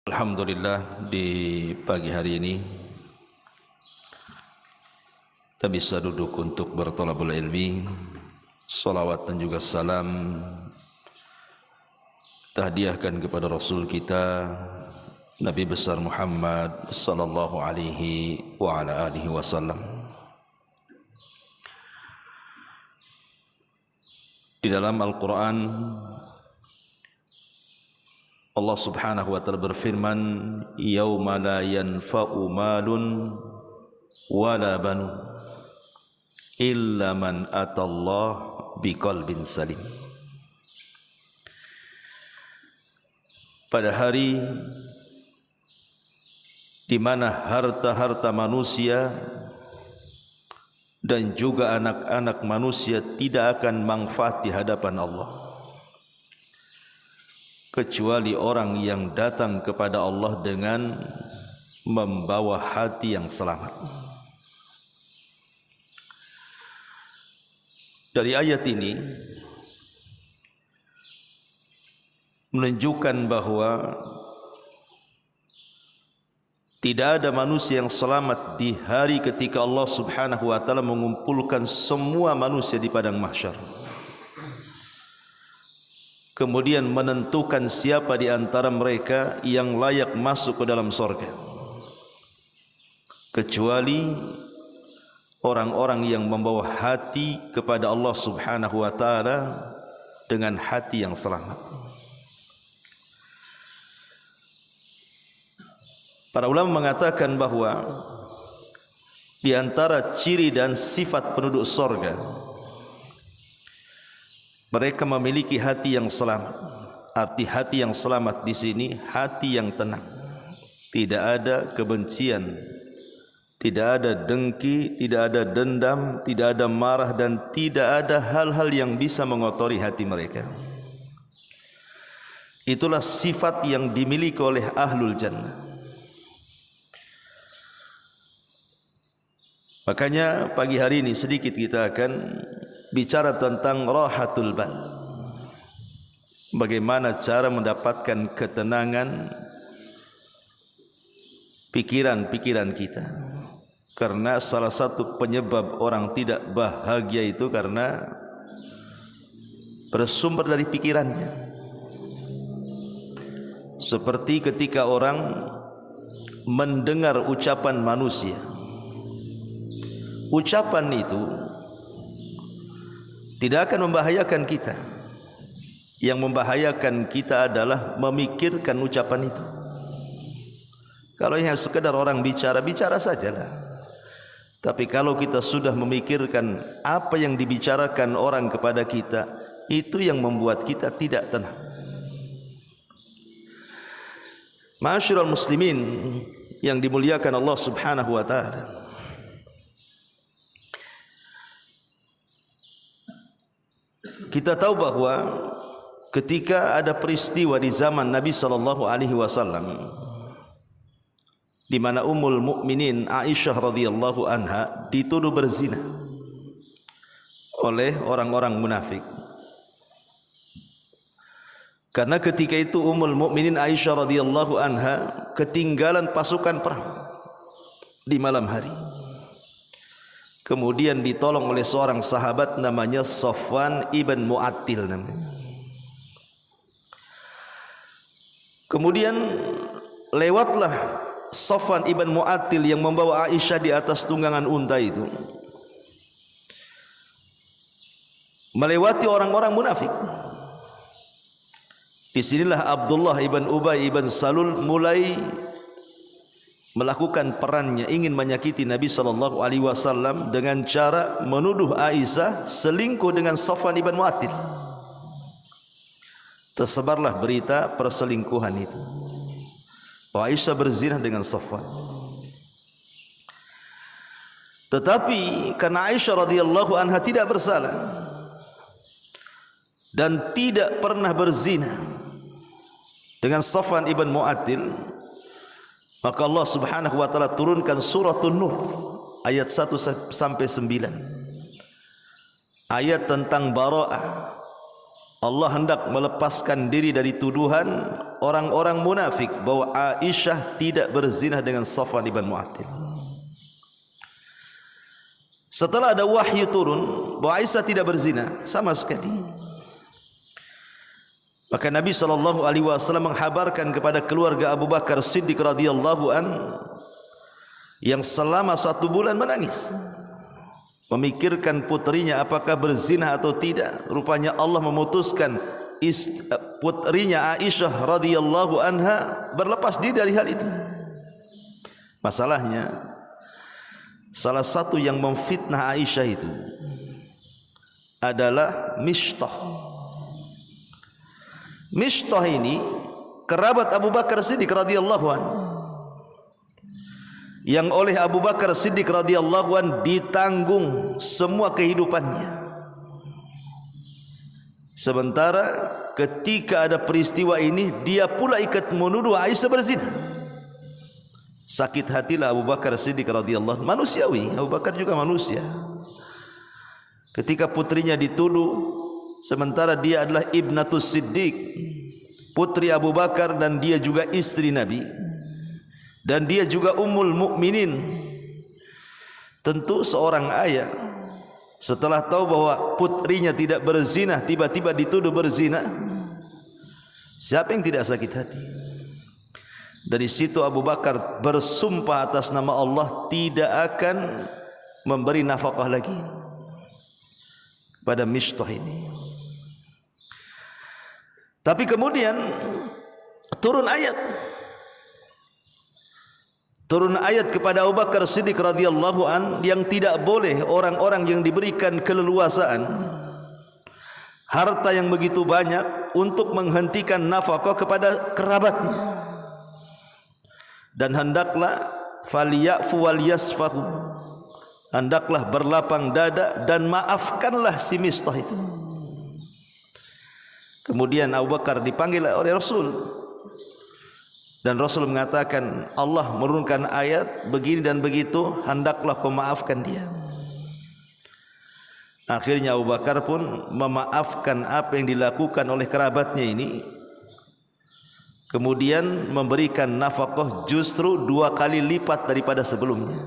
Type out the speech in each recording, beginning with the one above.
Alhamdulillah, di pagi hari ini kita bisa duduk untuk bertolabul ilmi. Salawat dan juga salam kita hadiahkan kepada Rasul kita Nabi besar Muhammad sallallahu alaihi wa ala alihi wasallam. Di dalam Al-Quran Allah subhanahu wa ta'ala berfirman, yauma la yanfa'u malun wala banun illa man atallah biqalbin salim. Pada hari di mana harta-harta manusia dan juga anak-anak manusia tidak akan manfaat di hadapan Allah, kecuali orang yang datang kepada Allah dengan membawa hati yang selamat. Dari ayat ini menunjukkan bahwa tidak ada manusia yang selamat di hari ketika Allah subhanahu wa ta'ala mengumpulkan semua manusia di padang mahsyar, kemudian menentukan siapa di antara mereka yang layak masuk ke dalam surga, kecuali orang-orang yang membawa hati kepada Allah subhanahu wa ta'ala dengan hati yang selamat. Para ulama mengatakan bahwa di antara ciri dan sifat penduduk surga, mereka memiliki hati yang selamat. Arti hati yang selamat di sini hati yang tenang, tidak ada kebencian, tidak ada dengki, tidak ada dendam, tidak ada marah, dan tidak ada hal-hal yang bisa mengotori hati mereka. Itulah sifat yang dimiliki oleh ahlul jannah. Makanya pagi hari ini sedikit kita akan bicara tentang rahatul bal. Bagaimana cara mendapatkan ketenangan pikiran-pikiran kita. Karena salah satu penyebab orang tidak bahagia itu karena bersumber dari pikirannya. Seperti ketika orang mendengar ucapan manusia, ucapan itu tidak akan membahayakan kita. Yang membahayakan kita adalah memikirkan ucapan itu. Kalau yang sekedar orang bicara, bicara sajalah. Tapi kalau kita sudah memikirkan apa yang dibicarakan orang kepada kita, itu yang membuat kita tidak tenang. Ma'asyiral muslimin yang dimuliakan Allah subhanahu wa ta'ala, kita tahu bahwa ketika ada peristiwa di zaman Nabi sallallahu alaihi wasallam di mana Ummul Mukminin Aisyah radhiyallahu anha dituduh berzina oleh orang-orang munafik. Karena ketika itu Ummul Mukminin Aisyah radhiyallahu anha ketinggalan pasukan perang di malam hari. Kemudian ditolong oleh seorang sahabat namanya Safwan ibn Mu'attil namanya. Kemudian lewatlah Safwan ibn Mu'attil yang membawa Aisyah di atas tunggangan unta itu, melewati orang-orang munafik. Disinilah Abdullah ibn Ubay ibn Salul mulai melakukan perannya, ingin menyakiti Nabi sallallahu alaihi wasallam dengan cara menuduh Aisyah selingkuh dengan Safwan ibn Mu'attil. Tersebarlah berita perselingkuhan itu, bahwa Aisyah berzina dengan Safwan. Tetapi karena Aisyah radhiyallahu anha tidak bersalah dan tidak pernah berzina dengan Safwan ibn Mu'attil, maka Allah subhanahu wa ta'ala turunkan suratul Nur ayat 1 sampai 9, ayat tentang bara'ah, Allah hendak melepaskan diri dari tuduhan orang-orang munafik bahwa Aisyah tidak berzina dengan Safwan ibn Mu'attil. Setelah ada wahyu turun bahwa Aisyah tidak berzina sama sekali, maka Nabi SAW menghabarkan kepada keluarga Abu Bakar Siddiq radhiyallahu an yang selama 1 bulan menangis, memikirkan putrinya apakah berzina atau tidak. Rupanya Allah memutuskan putrinya Aisyah radhiyallahu anha berlepas diri dari hal itu. Masalahnya, salah satu yang memfitnah Aisyah itu adalah Mishtah. Mishtah ini kerabat Abu Bakar Siddiq radhiyallahu anhu, yang oleh Abu Bakar Siddiq radhiyallahu an ditanggung semua kehidupannya. Sementara ketika ada peristiwa ini, dia pula ikut menuduh Aisyah berzina. Sakit hatilah Abu Bakar Siddiq radhiyallahu an. Manusiawi, Abu Bakar juga manusia. Ketika putrinya dituduh, sementara dia adalah ibnatus Siddiq, putri Abu Bakar, dan dia juga istri Nabi, dan dia juga ummul mukminin. Tentu seorang ayah setelah tahu bahwa putrinya tidak berzina, tiba-tiba dituduh berzina, siapa yang tidak sakit hati? Dari situ Abu Bakar bersumpah atas nama Allah tidak akan memberi nafkah lagi pada Mishtah ini. Tapi kemudian turun ayat kepada Abu Bakar Siddiq radhiyallahu an yang tidak boleh orang-orang yang diberikan keleluasaan harta yang begitu banyak untuk menghentikan nafkah kepada kerabatnya, dan hendaklah falyafu wal yasfahu, hendaklah berlapang dada dan maafkanlah si Mishtah itu. Kemudian Abu Bakar dipanggil oleh Rasul, dan Rasul mengatakan Allah menurunkan ayat begini dan begitu, hendaklah kau maafkan dia. Akhirnya Abu Bakar pun memaafkan apa yang dilakukan oleh kerabatnya ini, kemudian memberikan nafkah justru 2 kali lipat daripada sebelumnya.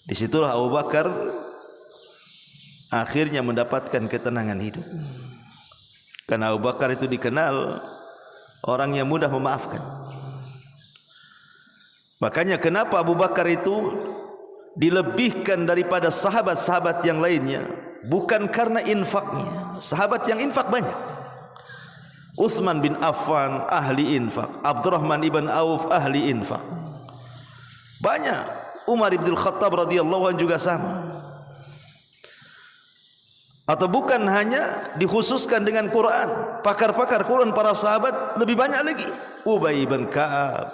Disitulah Abu Bakar akhirnya mendapatkan ketenangan hidup, karena Abu Bakar itu dikenal orang yang mudah memaafkan. Makanya kenapa Abu Bakar itu dilebihkan daripada sahabat-sahabat yang lainnya, bukan karena infaknya. Sahabat yang infak banyak. Utsman bin Affan ahli infak, Abdurrahman ibn Auf ahli infak, banyak. Umar ibn Khattab radhiyallahu anhu juga sama. Atau bukan hanya dikhususkan dengan Quran, pakar-pakar Quran para sahabat lebih banyak lagi. Ubay bin Ka'ab,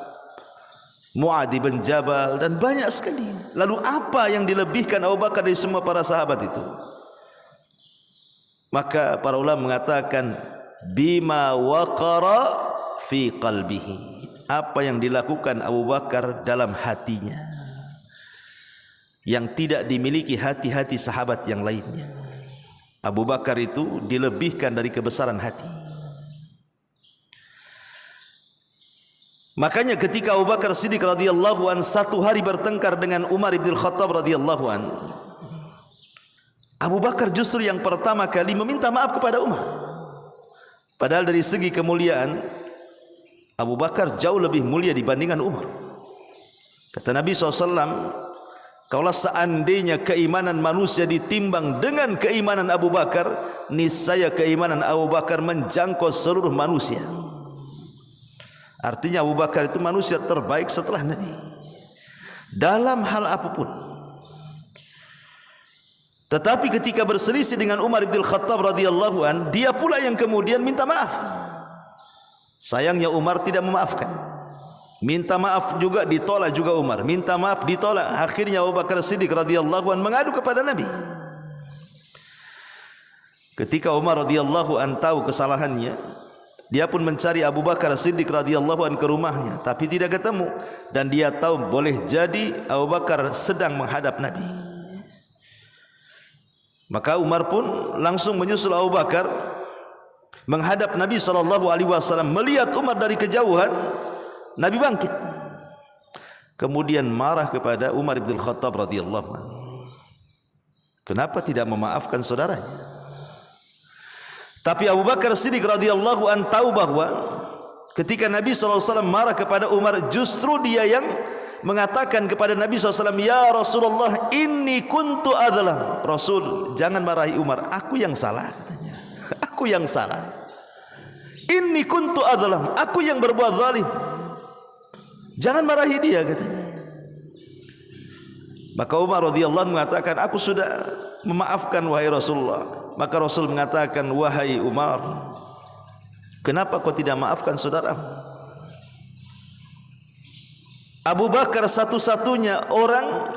Mu'adz bin Jabal, dan banyak sekali. Lalu apa yang dilebihkan Abu Bakar dari semua para sahabat itu? Maka para ulama mengatakan bima waqara fi qalbihi, apa yang dilakukan Abu Bakar dalam hatinya yang tidak dimiliki hati-hati sahabat yang lainnya. Abu Bakar itu dilebihkan dari kebesaran hati. Makanya ketika Abu Bakar Siddiq radhiyallahu an 1 hari bertengkar dengan Umar bin Khattab radhiyallahu an, Abu Bakar justru yang pertama kali meminta maaf kepada Umar. Padahal dari segi kemuliaan Abu Bakar jauh lebih mulia dibandingkan Umar. Kata Nabi SAW, kalau seandainya keimanan manusia ditimbang dengan keimanan Abu Bakar, niscaya keimanan Abu Bakar menjangkau seluruh manusia. Artinya Abu Bakar itu manusia terbaik setelah Nabi dalam hal apapun. Tetapi ketika berselisih dengan Umar bin Khattab radhiyallahu an, dia pula yang kemudian minta maaf. Sayangnya Umar tidak memaafkan. Minta maaf juga ditolak juga Umar, minta maaf ditolak. Akhirnya Abu Bakar Siddiq radhiyallahu an mengadu kepada Nabi. Ketika Umar radhiyallahu an tahu kesalahannya, dia pun mencari Abu Bakar Siddiq radhiyallahu an ke rumahnya, tapi tidak ketemu, dan dia tahu boleh jadi Abu Bakar sedang menghadap Nabi. Maka Umar pun langsung menyusul Abu Bakar menghadap Nabi SAW. Melihat Umar dari kejauhan, Nabi bangkit, kemudian marah kepada Umar bin Khattab radhiyallahu anhu. Kenapa tidak memaafkan saudaranya? Tapi Abu Bakar Siddiq radhiyallahu anhu tahu bahwa ketika Nabi SAW marah kepada Umar, justru dia yang mengatakan kepada Nabi SAW, "Ya Rasulullah, inni kuntu adzlam." Rasul, jangan marahi Umar, aku yang salah, katanya. Aku yang salah. Inni kuntu adzlam, aku yang berbuat zalim. Jangan marahi dia, katanya. Maka Umar radhiyallahu anhu mengatakan, aku sudah memaafkan wahai Rasulullah. Maka Rasul mengatakan, wahai Umar, kenapa kau tidak maafkan saudaramu? Abu Bakar satu-satunya orang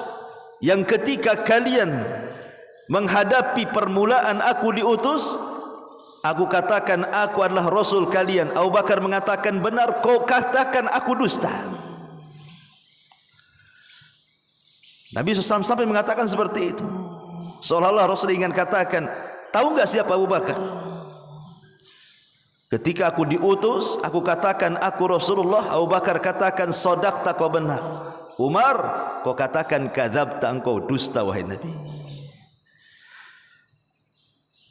yang ketika kalian menghadapi permulaan aku diutus, aku katakan aku adalah Rasul kalian. Abu Bakar mengatakan, benar, kau katakan aku dusta. Nabi SAW sampai mengatakan seperti itu, seolah-olah Rasul ingin katakan, tahu enggak siapa Abu Bakar? Ketika aku diutus, aku katakan aku Rasulullah. Abu Bakar katakan, shadaqta, kau benar. Umar, kau katakan kadzabta, engkau dusta wahai Nabi.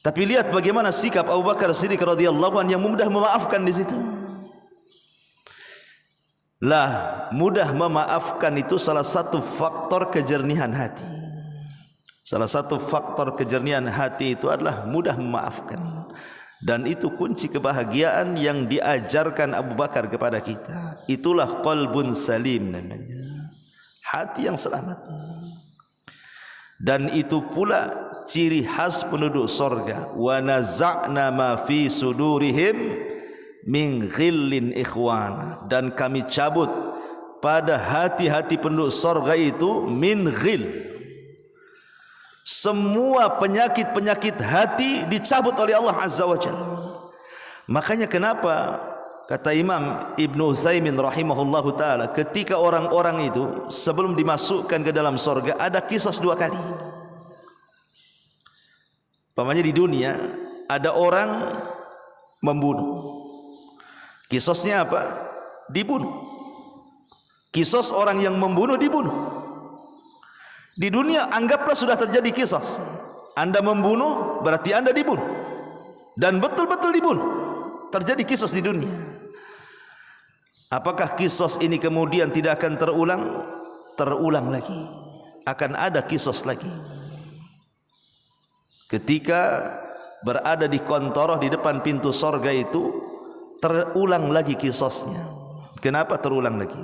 Tapi lihat bagaimana sikap Abu Bakar Siddiq radhiyallahu anhu yang mudah memaafkan di situ. Lah, mudah memaafkan itu salah satu faktor kejernihan hati. Salah satu faktor kejernihan hati itu adalah mudah memaafkan. Dan itu kunci kebahagiaan yang diajarkan Abu Bakar kepada kita. Itulah qalbun salim namanya, hati yang selamat. Dan itu pula ciri khas penduduk sorga. Wa naza'na ma fi sudurihim min ghillin ikhwana, dan kami cabut pada hati-hati penduduk sorga itu min ghil. Semua penyakit-penyakit hati dicabut oleh Allah Azza wa Jalla. Makanya kenapa kata Imam Ibnu Utsaimin rahimahullahu taala, ketika orang-orang itu sebelum dimasukkan ke dalam sorga ada kisos 2 kali. Pamannya di dunia ada orang membunuh, kisosnya apa? Dibunuh. Kisos orang yang membunuh dibunuh. Di dunia anggaplah sudah terjadi kisos. Anda membunuh berarti Anda dibunuh, dan betul-betul dibunuh. Terjadi kisos di dunia. Apakah kisos ini kemudian tidak akan terulang? Terulang lagi. Akan ada kisos lagi. Ketika berada di kontoroh di depan pintu sorga itu, terulang lagi kisosnya. Kenapa terulang lagi?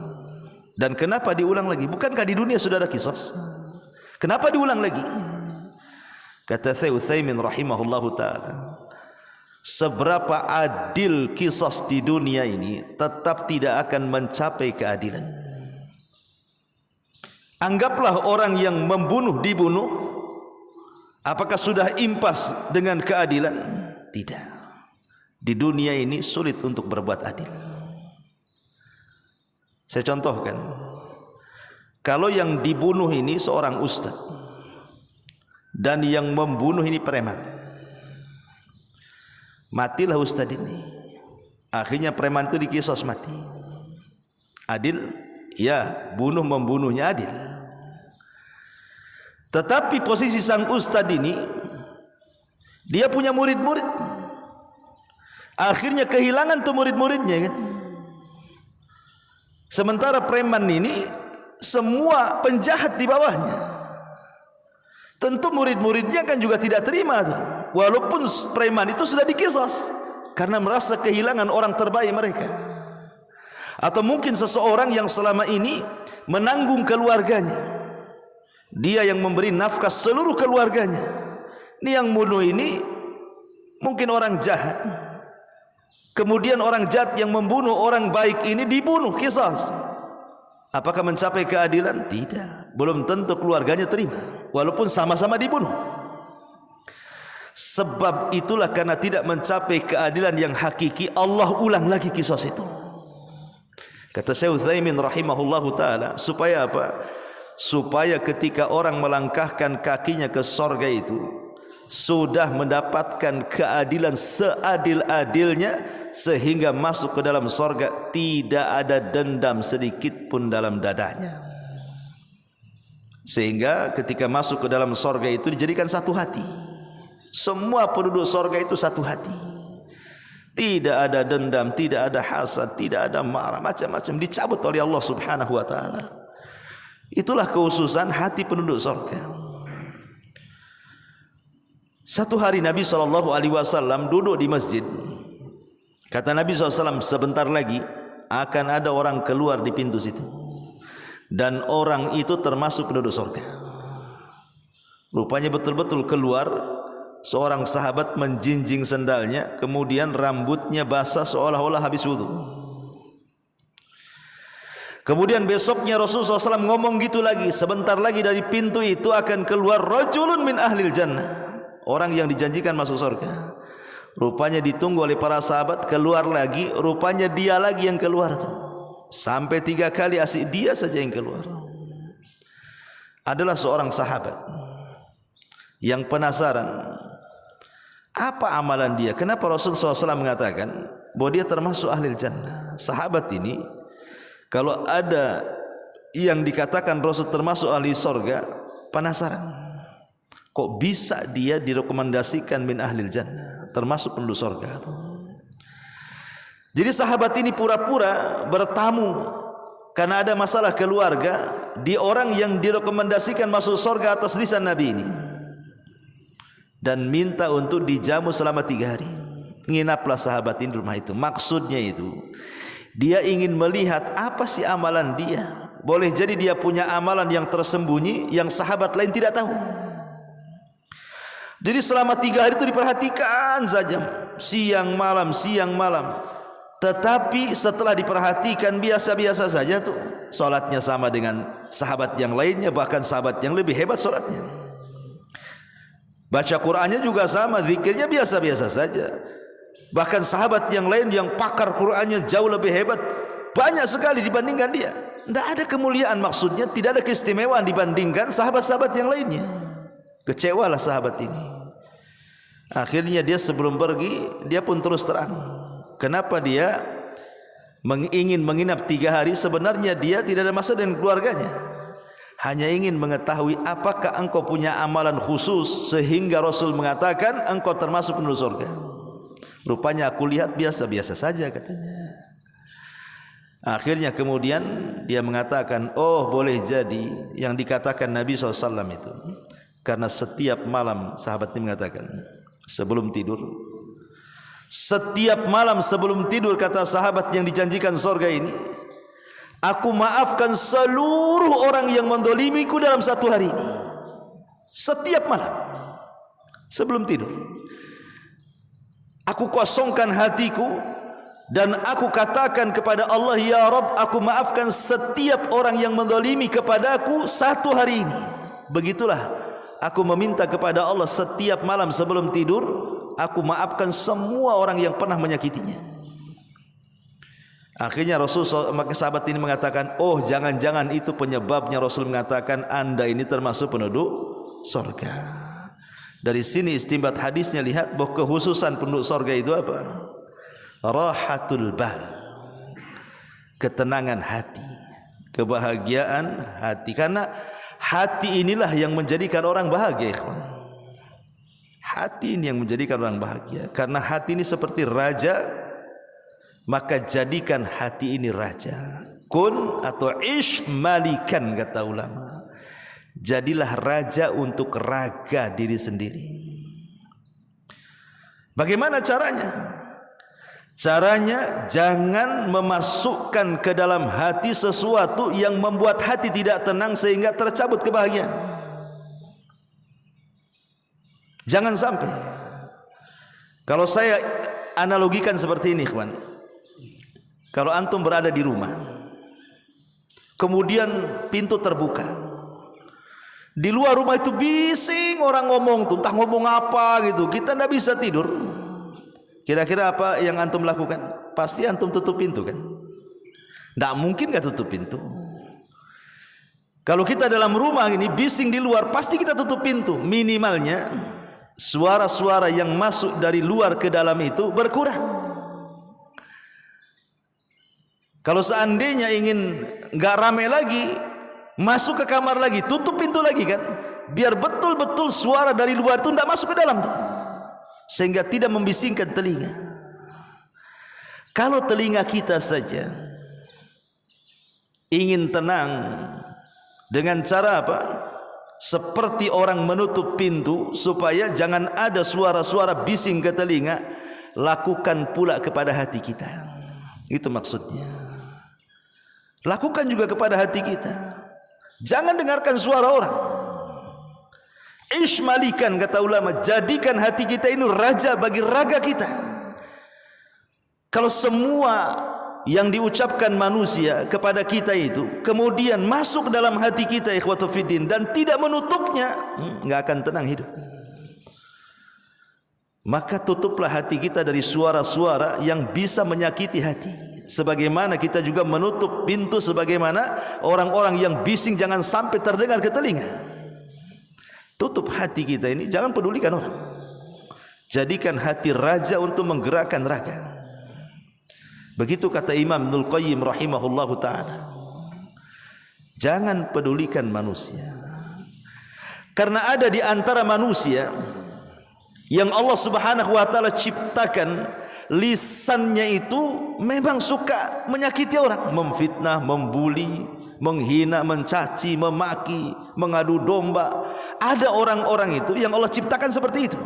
Dan kenapa diulang lagi? Bukankah di dunia sudah ada kisos? Kenapa diulang lagi? Kata Syekh Utsaimin rahimahullahu taala, seberapa adil kisos di dunia ini tetap tidak akan mencapai keadilan. Anggaplah orang yang membunuh dibunuh, apakah sudah impas dengan keadilan? Tidak. Di dunia ini sulit untuk berbuat adil. Saya contohkan, kalau yang dibunuh ini seorang ustaz dan yang membunuh ini preman, matilah ustaz ini, akhirnya preman itu dikisos mati. Adil? Ya, bunuh membunuhnya adil. Tetapi posisi sang ustaz ini, dia punya murid-murid, akhirnya kehilangan tuh murid-muridnya kan. Sementara preman ini semua penjahat di bawahnya. Tentu murid-muridnya kan juga tidak terima tuh, walaupun preman itu sudah dikisos, karena merasa kehilangan orang terbaik mereka. Atau mungkin seseorang yang selama ini menanggung keluarganya, dia yang memberi nafkah seluruh keluarganya. Ini yang bunuh ini mungkin orang jahat, kemudian orang jahat yang membunuh orang baik ini dibunuh, kisos. Apakah mencapai keadilan? Tidak. Belum tentu keluarganya terima, walaupun sama-sama dibunuh. Sebab itulah, karena tidak mencapai keadilan yang hakiki, Allah ulang lagi kisos itu. Kata Syekh Utsaimin rahimahullahu taala, supaya apa? Supaya ketika orang melangkahkan kakinya ke sorga itu, sudah mendapatkan keadilan seadil-adilnya sehingga masuk ke dalam sorga, tidak ada dendam sedikit pun dalam dadanya. Sehingga ketika masuk ke dalam sorga itu dijadikan satu hati. Semua penduduk sorga itu satu hati. Tidak ada dendam, tidak ada hasad, tidak ada marah, macam-macam dicabut oleh Allah Subhanahu wa taala. Itulah kekhususan hati penduduk sorga. Satu hari Nabi SAW duduk di masjid. Kata Nabi SAW, sebentar lagi akan ada orang keluar di pintu situ, dan orang itu termasuk penduduk sorga. Rupanya betul-betul keluar. Seorang sahabat menjinjing sendalnya, kemudian rambutnya basah seolah-olah habis wudu. Kemudian besoknya Rasulullah SAW ngomong gitu lagi, sebentar lagi dari pintu itu akan keluar rajulun min ahlil jannah, orang yang dijanjikan masuk surga. Rupanya ditunggu oleh para sahabat, keluar lagi, rupanya dia lagi yang keluar tuh. Sampai 3 kali asik dia saja yang keluar. Adalah seorang sahabat yang penasaran, apa amalan dia? Kenapa Rasulullah SAW mengatakan bahwa dia termasuk ahli jannah? Sahabat ini, kalau ada yang dikatakan Rasul termasuk ahli sorga, penasaran. Kok bisa dia direkomendasikan min ahli jannah, termasuk penduduk sorga? Jadi sahabat ini pura-pura bertamu karena ada masalah keluarga di orang yang direkomendasikan masuk sorga atas lisan Nabi ini, dan minta untuk dijamu selama 3 hari. Nginaplah sahabat ini di rumah itu. Maksudnya itu, dia ingin melihat apa sih amalan dia. Boleh jadi dia punya amalan yang tersembunyi yang sahabat lain tidak tahu. Jadi selama 3 hari itu diperhatikan saja, siang malam, siang malam. Tetapi setelah diperhatikan biasa-biasa saja tuh. Salatnya sama dengan sahabat yang lainnya, bahkan sahabat yang lebih hebat salatnya. Baca Qur'annya juga sama, zikirnya biasa-biasa saja. Bahkan sahabat yang lain yang pakar Qur'annya jauh lebih hebat, banyak sekali dibandingkan dia. Tidak ada kemuliaan, maksudnya tidak ada keistimewaan dibandingkan sahabat-sahabat yang lainnya. Kecewalah sahabat ini. Akhirnya dia sebelum pergi, dia pun terus terang. Kenapa dia ingin menginap 3 hari? Sebenarnya dia tidak ada masalah dengan keluarganya, hanya ingin mengetahui apakah engkau punya amalan khusus sehingga Rasul mengatakan engkau termasuk penduduk surga. Rupanya aku lihat biasa-biasa saja, katanya. Akhirnya kemudian dia mengatakan, oh boleh jadi yang dikatakan Nabi SAW itu. Karena setiap malam sahabat ini mengatakan sebelum tidur, setiap malam sebelum tidur, kata sahabat yang dijanjikan surga ini, aku maafkan seluruh orang yang mendolimiku dalam 1 hari ini. Setiap malam sebelum tidur, aku kosongkan hatiku dan aku katakan kepada Allah, ya Rabb, aku maafkan setiap orang yang mendolimi kepadaku 1 hari ini. Begitulah aku meminta kepada Allah setiap malam sebelum tidur, aku maafkan semua orang yang pernah menyakitinya. Akhirnya maka sahabat ini mengatakan, oh jangan-jangan itu penyebabnya Rasul mengatakan Anda ini termasuk penduduk surga. Dari sini istinbat hadisnya, lihat bahwa kekhususan penduduk surga itu apa? Rahatul bal, ketenangan hati, kebahagiaan hati. Karena hati inilah yang menjadikan orang bahagia, ikhwan. Hati ini yang menjadikan orang bahagia. Karena hati ini seperti raja, maka jadikan hati ini raja. Kun atau ish malikan, kata ulama. Jadilah raja untuk raga diri sendiri. Bagaimana caranya? Caranya jangan memasukkan ke dalam hati sesuatu yang membuat hati tidak tenang sehingga tercabut kebahagiaan. Jangan sampai. Kalau saya analogikan seperti ini, kawan. Kalau antum berada di rumah, kemudian pintu terbuka, di luar rumah itu bising orang ngomong tuh, entah ngomong apa gitu, kita tidak bisa tidur. Kira-kira apa yang antum lakukan? Pasti antum tutup pintu kan? Tidak mungkin gak tutup pintu. Kalau kita dalam rumah ini bising di luar, pasti kita tutup pintu. Minimalnya suara-suara yang masuk dari luar ke dalam itu berkurang. Kalau seandainya ingin nggak ramai lagi, masuk ke kamar lagi, tutup pintu lagi kan, biar betul-betul suara dari luar itu tidak masuk ke dalam tuh, sehingga tidak membisingkan telinga. Kalau telinga kita saja ingin tenang dengan cara apa? Seperti orang menutup pintu supaya jangan ada suara-suara bising ke telinga, lakukan pula kepada hati kita. Itu maksudnya. Lakukan juga kepada hati kita. Jangan dengarkan suara orang. Ismalikan, kata ulama, jadikan hati kita ini raja bagi raga kita. Kalau semua yang diucapkan manusia kepada kita itu kemudian masuk dalam hati kita, ikhwatu fiddin, dan tidak menutupnya, nggak akan tenang hidup. Maka tutuplah hati kita dari suara-suara yang bisa menyakiti hati. Sebagaimana kita juga menutup pintu, sebagaimana orang-orang yang bising jangan sampai terdengar ke telinga. Tutup hati kita ini, jangan pedulikan orang. Jadikan hati raja untuk menggerakkan raga. Begitu kata Imam Ibnul Qayyim rahimahullahu ta'ala. Jangan pedulikan manusia. Karena ada di antara manusia yang Allah subhanahu wa ta'ala ciptakan, lisannya itu memang suka menyakiti orang, memfitnah, membuli, menghina, mencaci, memaki, mengadu domba. Ada orang-orang itu yang Allah ciptakan seperti itu.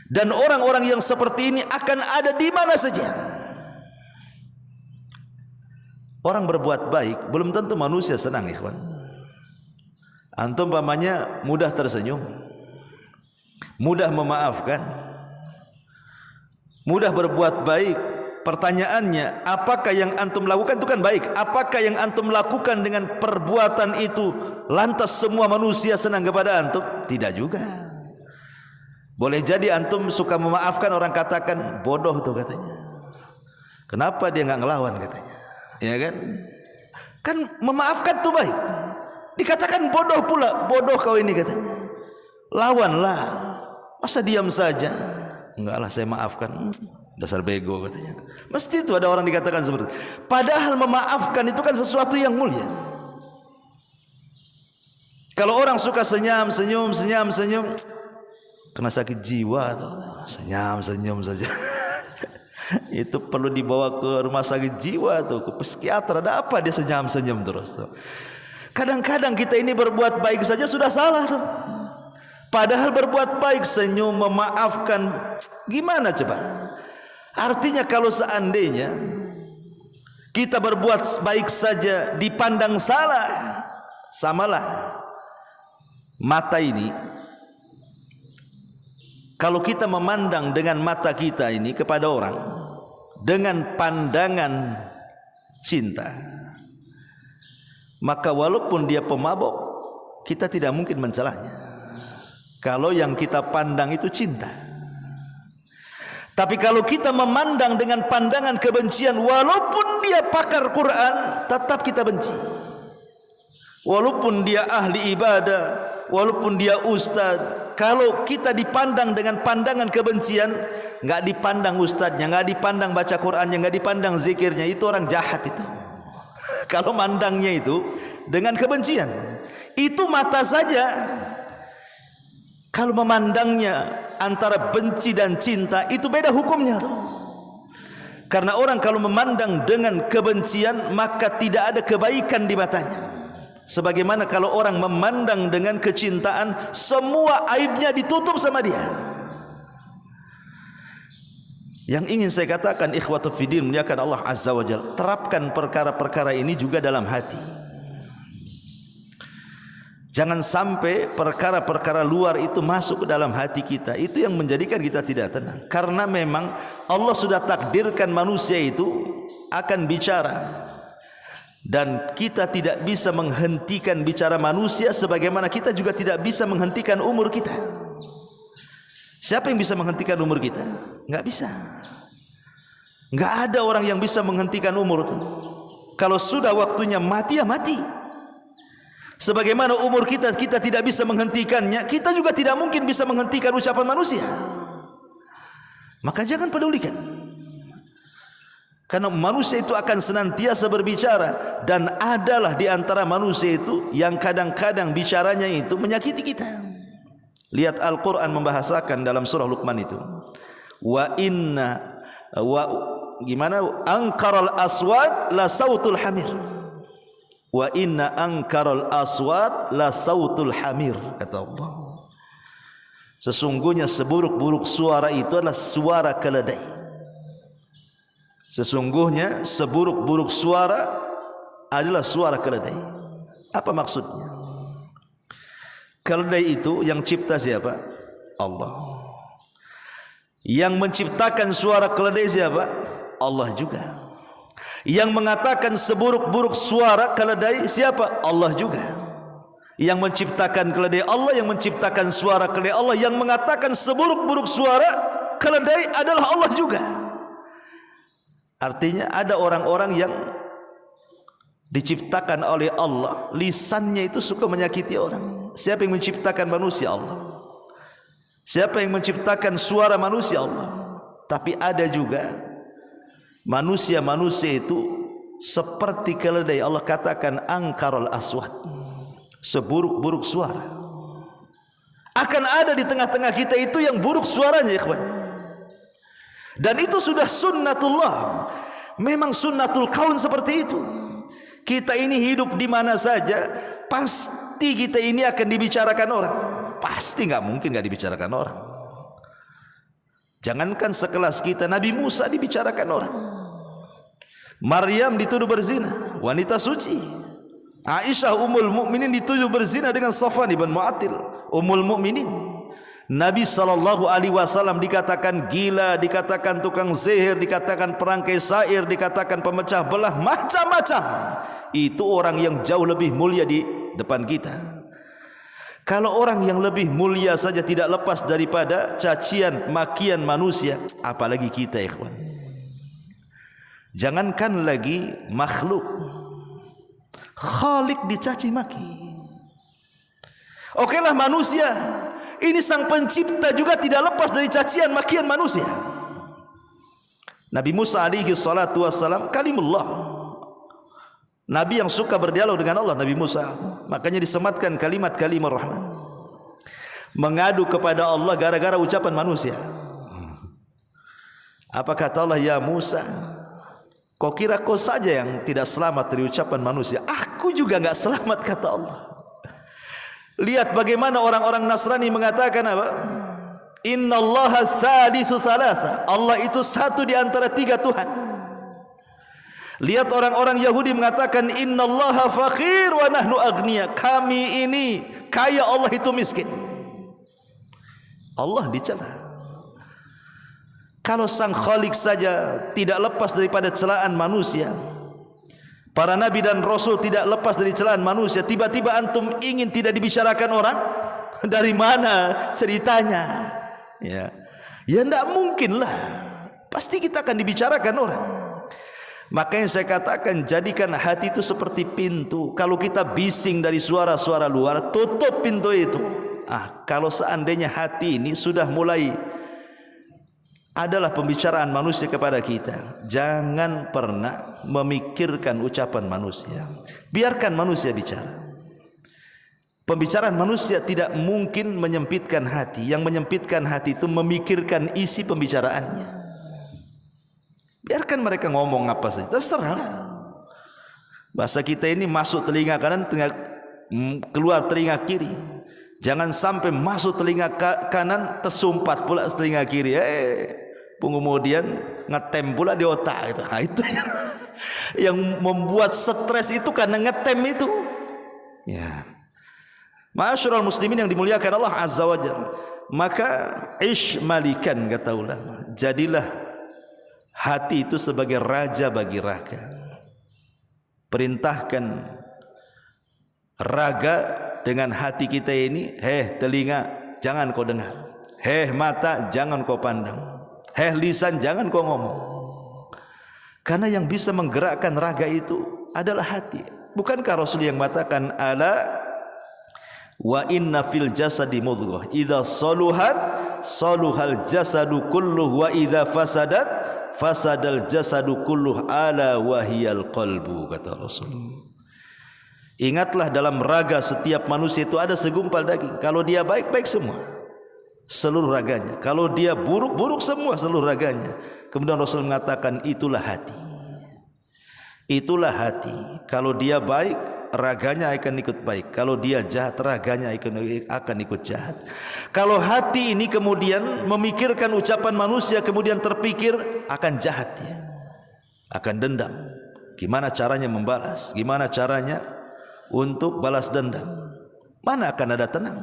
Dan orang-orang yang seperti ini akan ada di mana saja. Orang berbuat baik belum tentu manusia senang, ikhwan. Antum pamannya mudah tersenyum, mudah memaafkan, mudah berbuat baik. Pertanyaannya, apakah yang antum lakukan itu kan baik? Apakah yang antum lakukan dengan perbuatan itu lantas semua manusia senang kepada antum? Tidak juga. Boleh jadi antum suka memaafkan, orang katakan bodoh tuh katanya. Kenapa dia nggak ngelawan katanya? Ya kan? Kan memaafkan tuh baik. Dikatakan bodoh pula, bodoh kau ini katanya. Lawanlah. Masa diam saja? Enggak lah, saya maafkan. Dasar bego katanya. Mesti itu ada orang dikatakan seperti itu. Padahal memaafkan itu kan sesuatu yang mulia. Kalau orang suka senyum, kena sakit jiwa tuh. Senyum saja. Itu perlu dibawa ke rumah sakit jiwa tuh, ke psikiater. Ada apa dia senyum terus tuh. Kadang-kadang kita ini berbuat baik saja sudah salah tuh. Padahal berbuat baik, senyum, memaafkan, gimana coba? Artinya kalau seandainya kita berbuat baik saja dipandang salah, samalah mata ini. Kalau kita memandang dengan mata kita ini kepada orang dengan pandangan cinta, maka walaupun dia pemabok, kita tidak mungkin mencelanya. Kalau yang kita pandang itu cinta. Tapi kalau kita memandang dengan pandangan kebencian, walaupun dia pakar Quran, tetap kita benci. Walaupun dia ahli ibadah, walaupun dia ustaz, kalau kita dipandang dengan pandangan kebencian, nggak dipandang ustadznya, nggak dipandang baca Qurannya, nggak dipandang zikirnya, itu orang jahat itu. Kalau mandangnya itu dengan kebencian, itu mata saja. Kalau memandangnya antara benci dan cinta, itu beda hukumnya tuh. Karena orang kalau memandang dengan kebencian, maka tidak ada kebaikan di matanya. Sebagaimana kalau orang memandang dengan kecintaan, semua aibnya ditutup sama dia. Yang ingin saya katakan, ikhwatu fiddin, muliakan Allah Azza wa Jalla, terapkan perkara-perkara ini juga dalam hati. Jangan sampai perkara-perkara luar itu masuk ke dalam hati kita. Itu yang menjadikan kita tidak tenang. Karena memang Allah sudah takdirkan manusia itu akan bicara. Dan kita tidak bisa menghentikan bicara manusia, sebagaimana kita juga tidak bisa menghentikan umur kita. Siapa yang bisa menghentikan umur kita? Enggak bisa. Enggak ada orang yang bisa menghentikan umur. Kalau sudah waktunya mati, ya mati. Sebagaimana umur kita tidak bisa menghentikannya, kita juga tidak mungkin bisa menghentikan ucapan manusia. Maka jangan pedulikan. Karena manusia itu akan senantiasa berbicara, dan adalah di antara manusia itu yang kadang-kadang bicaranya itu menyakiti kita. Lihat Al-Quran membahasakan dalam surah Luqman itu. Angkaral aswat la sautul hamir. Wa inna angkaral aswat la sautul hamir, kata Allah. Sesungguhnya seburuk-buruk suara itu adalah suara keledai. Sesungguhnya seburuk-buruk suara adalah suara keledai. Apa maksudnya? Keledai itu yang cipta siapa? Allah. Yang menciptakan suara keledai siapa? Allah juga. Yang mengatakan seburuk-buruk suara keledai siapa? Allah juga. Yang menciptakan keledai Allah, yang menciptakan suara keledai Allah, yang mengatakan seburuk-buruk suara keledai adalah Allah juga. Artinya ada orang-orang yang diciptakan oleh Allah, lisannya itu suka menyakiti orang. Siapa yang menciptakan manusia? Allah. Siapa yang menciptakan suara manusia? Allah. Tapi ada juga manusia-manusia itu seperti keledai. Allah katakan angkarul aswat, seburuk-buruk suara. Akan ada di tengah-tengah kita itu yang buruk suaranya, ikhwan. Dan itu sudah sunnatullah. Memang sunnatul kaun seperti itu. Kita ini hidup di mana saja, pasti kita ini akan dibicarakan orang. Pasti nggak mungkin nggak dibicarakan orang. Jangankan sekelas kita, Nabi Musa dibicarakan orang. Maryam dituduh berzina, wanita suci. Aisyah Ummul Mukminin dituduh berzina dengan Safwan ibn Mu'attil, Ummul Mukminin. Nabi SAW dikatakan gila, dikatakan tukang sihir, dikatakan perangkai syair, dikatakan pemecah belah, macam-macam. Itu orang yang jauh lebih mulia di depan kita. Kalau orang yang lebih mulia saja tidak lepas daripada cacian, makian manusia, apalagi kita, ikhwan. Jangankan lagi makhluk, Khalik dicaci maki. Okelah manusia, ini sang pencipta juga tidak lepas dari cacian makian manusia. Nabi Musa alaihi salatu wassalam kalimullah, Nabi yang suka berdialog dengan Allah, Nabi Musa. Makanya disematkan kalimat-kalimat Rahman, mengadu kepada Allah gara-gara ucapan manusia. Apa kata Allah? Ya Musa, kau kira kau saja yang tidak selamat dari ucapan manusia? Aku juga enggak selamat, kata Allah. Lihat bagaimana orang-orang Nasrani mengatakan apa? Innallaha tsalitsu tsalatsa. Allah itu satu di antara tiga Tuhan. Lihat orang-orang Yahudi mengatakan innallaha faqir wa nahnu aghnia. Kami ini kaya, Allah itu miskin. Allah dicela. Kalau sang Khalik saja tidak lepas daripada celaan manusia, para nabi dan rasul tidak lepas dari celaan manusia, tiba-tiba antum ingin tidak dibicarakan orang? Dari mana ceritanya? Ya, tidak mungkin lah. Pasti kita akan dibicarakan orang. Makanya saya katakan, jadikan hati itu seperti pintu. Kalau kita bising dari suara-suara luar, tutup pintu itu. Kalau seandainya hati ini sudah mulai adalah pembicaraan manusia kepada kita, jangan pernah memikirkan ucapan manusia. Biarkan manusia bicara. Pembicaraan manusia tidak mungkin menyempitkan hati. Yang menyempitkan hati itu memikirkan isi pembicaraannya. Biarkan mereka ngomong apa saja, terserah. Bahasa kita ini masuk telinga kanan, keluar telinga kiri. Jangan sampai masuk telinga kanan, tersumpat pula telinga kiri. Kemudian ngetem pula di otak itu. Itu yang membuat stres itu karena ngetem itu. Ya. Ma'asyiral muslimin yang dimuliakan Allah Azza wa Jalla. Maka ish malikan, kata ulama, jadilah hati itu sebagai raja bagi raga. Perintahkan raga dengan hati kita ini, telinga jangan kau dengar, mata jangan kau pandang, lisan jangan kau ngomong. Karena yang bisa menggerakkan raga itu adalah hati. Bukankah Rasul yang mengatakan ala Wa inna fil jasadi mudghah idza saluhat saluhal jasadu kulluh wa idza fasadat fasadal jasadu kulluh ala wahiyal qalbu, kata Rasul. Ingatlah, dalam raga setiap manusia itu ada segumpal daging. Kalau dia baik, baik semua, seluruh raganya. Kalau dia buruk, buruk semua, seluruh raganya. Kemudian Rasul mengatakan itulah hati. Itulah hati. Kalau dia baik, raganya akan ikut baik. Kalau dia jahat, raganya akan ikut jahat. Kalau hati ini kemudian memikirkan ucapan manusia, kemudian terpikir akan jahat, ya, akan dendam. Gimana caranya membalas? Gimana caranya untuk balas dendam? Mana akan ada tenang?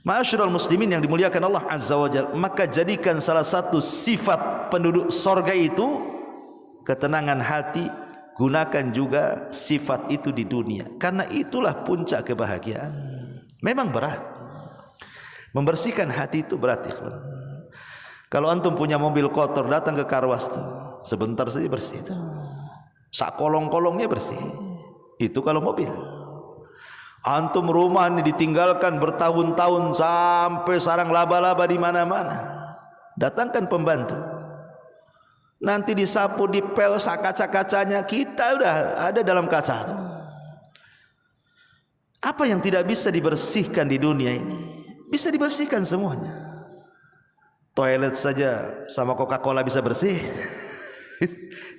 Ma'asyiral muslimin yang dimuliakan Allah Azza wa Jalla, maka jadikan salah satu sifat penduduk sorga itu ketenangan hati. Gunakan juga sifat itu di dunia, karena itulah puncak kebahagiaan. Memang berat, membersihkan hati itu berat, ikhwan. Kalau antum punya mobil kotor, datang ke karwas tuh, sebentar saja bersih itu, sak kolong-kolongnya bersih. Itu kalau mobil. Antum rumah ini ditinggalkan bertahun-tahun sampai sarang laba-laba di mana-mana, datangkan pembantu, nanti disapu, dipel, kaca-kacanya, kita udah ada dalam kaca itu. Apa yang tidak bisa dibersihkan di dunia ini bisa dibersihkan semuanya. Toilet saja sama Coca-Cola bisa bersih.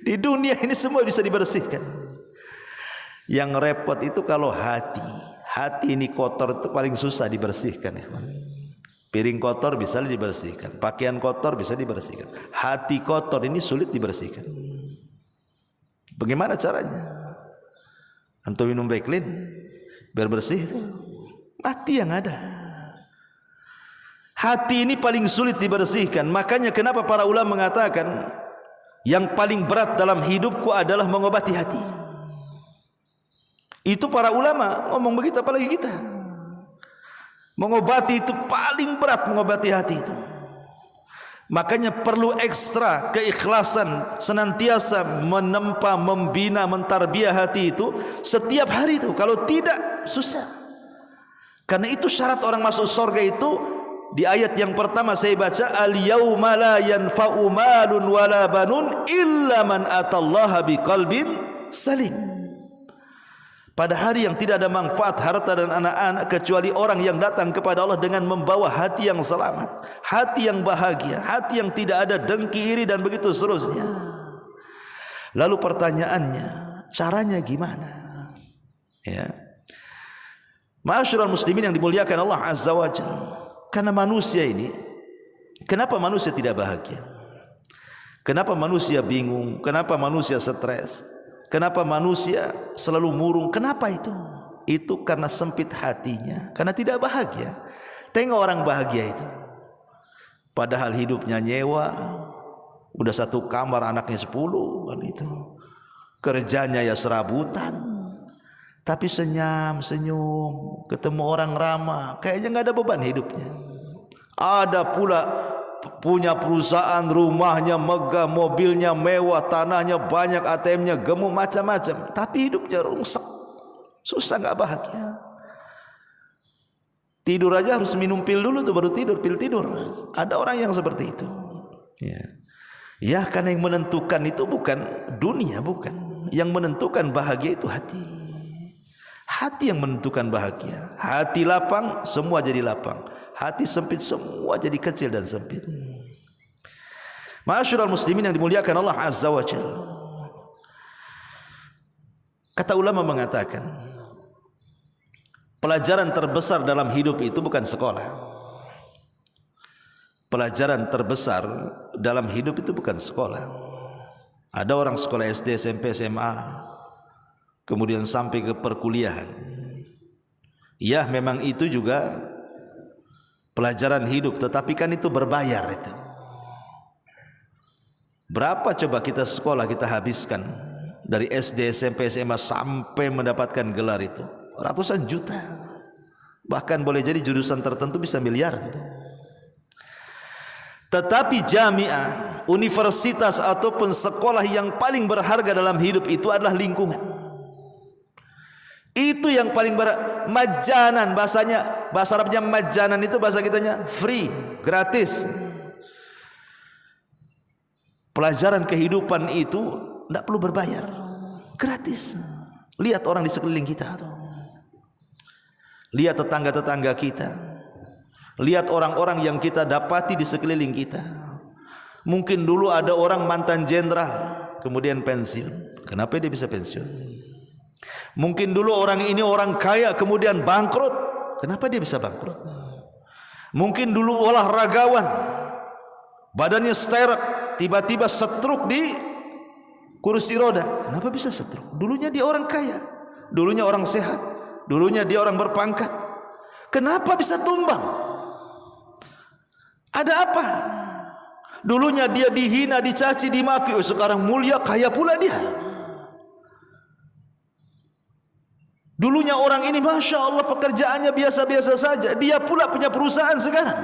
Di dunia ini semua bisa dibersihkan. Yang repot itu kalau hati ini kotor, itu paling susah dibersihkan, ya. Piring kotor bisa dibersihkan, pakaian kotor bisa dibersihkan, hati kotor ini sulit dibersihkan. Bagaimana caranya? Antum minum Baiklin biar bersih itu, mati yang ada. Hati ini paling sulit dibersihkan. Makanya kenapa para ulama mengatakan yang paling berat dalam hidupku adalah mengobati hati. Itu para ulama ngomong begitu, apalagi kita. Mengobati itu paling berat, mengobati hati itu. Makanya perlu ekstra keikhlasan, senantiasa menempa, membina, mentarbiah hati itu setiap hari itu. Kalau tidak, susah. Karena itu syarat orang masuk surga itu. Di ayat yang pertama saya baca, al-yauma la yanfa'u malun wala banun illa man atallaha biqalbin salim. Pada hari yang tidak ada manfaat harta dan anak-anak kecuali orang yang datang kepada Allah dengan membawa hati yang selamat, hati yang bahagia, hati yang tidak ada dengki, iri dan begitu seterusnya. Lalu pertanyaannya, caranya gimana? Ya. Ma'asyiral muslimin yang dimuliakan Allah Azza wa Jalla. Karena manusia ini, kenapa manusia tidak bahagia? Kenapa manusia bingung? Kenapa manusia stres? Kenapa manusia selalu murung? Kenapa itu? Itu karena sempit hatinya, karena tidak bahagia. Tengok orang bahagia itu, padahal hidupnya nyewa, udah satu kamar anaknya 10 kan itu. Kerjanya ya serabutan, tapi senyum, ketemu orang ramah, kayaknya nggak ada beban hidupnya. Ada pula punya perusahaan, rumahnya megah, mobilnya mewah, tanahnya banyak, ATM-nya gemuk, macam-macam, tapi hidupnya rungsek, susah, nggak bahagia. Tidur aja harus minum pil dulu tuh baru tidur, pil tidur. Ada orang yang seperti itu. Ya, karena yang menentukan itu bukan dunia, bukan. Yang menentukan bahagia itu hati. Hati yang menentukan bahagia. Hati lapang, semua jadi lapang. Hati sempit, semua jadi kecil dan sempit. Ma'asyiral muslimin yang dimuliakan Allah Azza wa Jalla. Kata ulama mengatakan, pelajaran terbesar dalam hidup itu bukan sekolah. Pelajaran terbesar dalam hidup itu bukan sekolah. Ada orang sekolah SD, SMP, SMA, kemudian sampai ke perkuliahan. Ya, memang itu juga pelajaran hidup, tetapi kan itu berbayar itu. Berapa coba kita sekolah kita habiskan dari SD, SMP, SMA sampai mendapatkan gelar itu? Ratusan juta. Bahkan boleh jadi jurusan tertentu bisa miliaran. Tetapi jamiah, universitas ataupun sekolah yang paling berharga dalam hidup itu adalah lingkungan. Itu yang paling berat. Majanan bahasanya, bahasa Arabnya majanan itu bahasa kitanya free, gratis. Pelajaran kehidupan itu tidak perlu berbayar, gratis. Lihat orang di sekeliling kita tuh. Lihat tetangga-tetangga kita. Lihat orang-orang yang kita dapati di sekeliling kita. Mungkin dulu ada orang mantan jenderal, kemudian pensiun. Kenapa dia bisa pensiun? Mungkin dulu orang ini orang kaya, kemudian bangkrut. Kenapa dia bisa bangkrut? Mungkin dulu olahragawan, badannya sterek, tiba-tiba setruk di kursi roda. Kenapa bisa setruk? Dulunya dia orang kaya, dulunya orang sehat, dulunya dia orang berpangkat. Kenapa bisa tumbang? Ada apa? Dulunya dia dihina, dicaci, dimaki, sekarang mulia, kaya pula dia. Dulunya orang ini Masya Allah pekerjaannya biasa-biasa saja, dia pula punya perusahaan sekarang.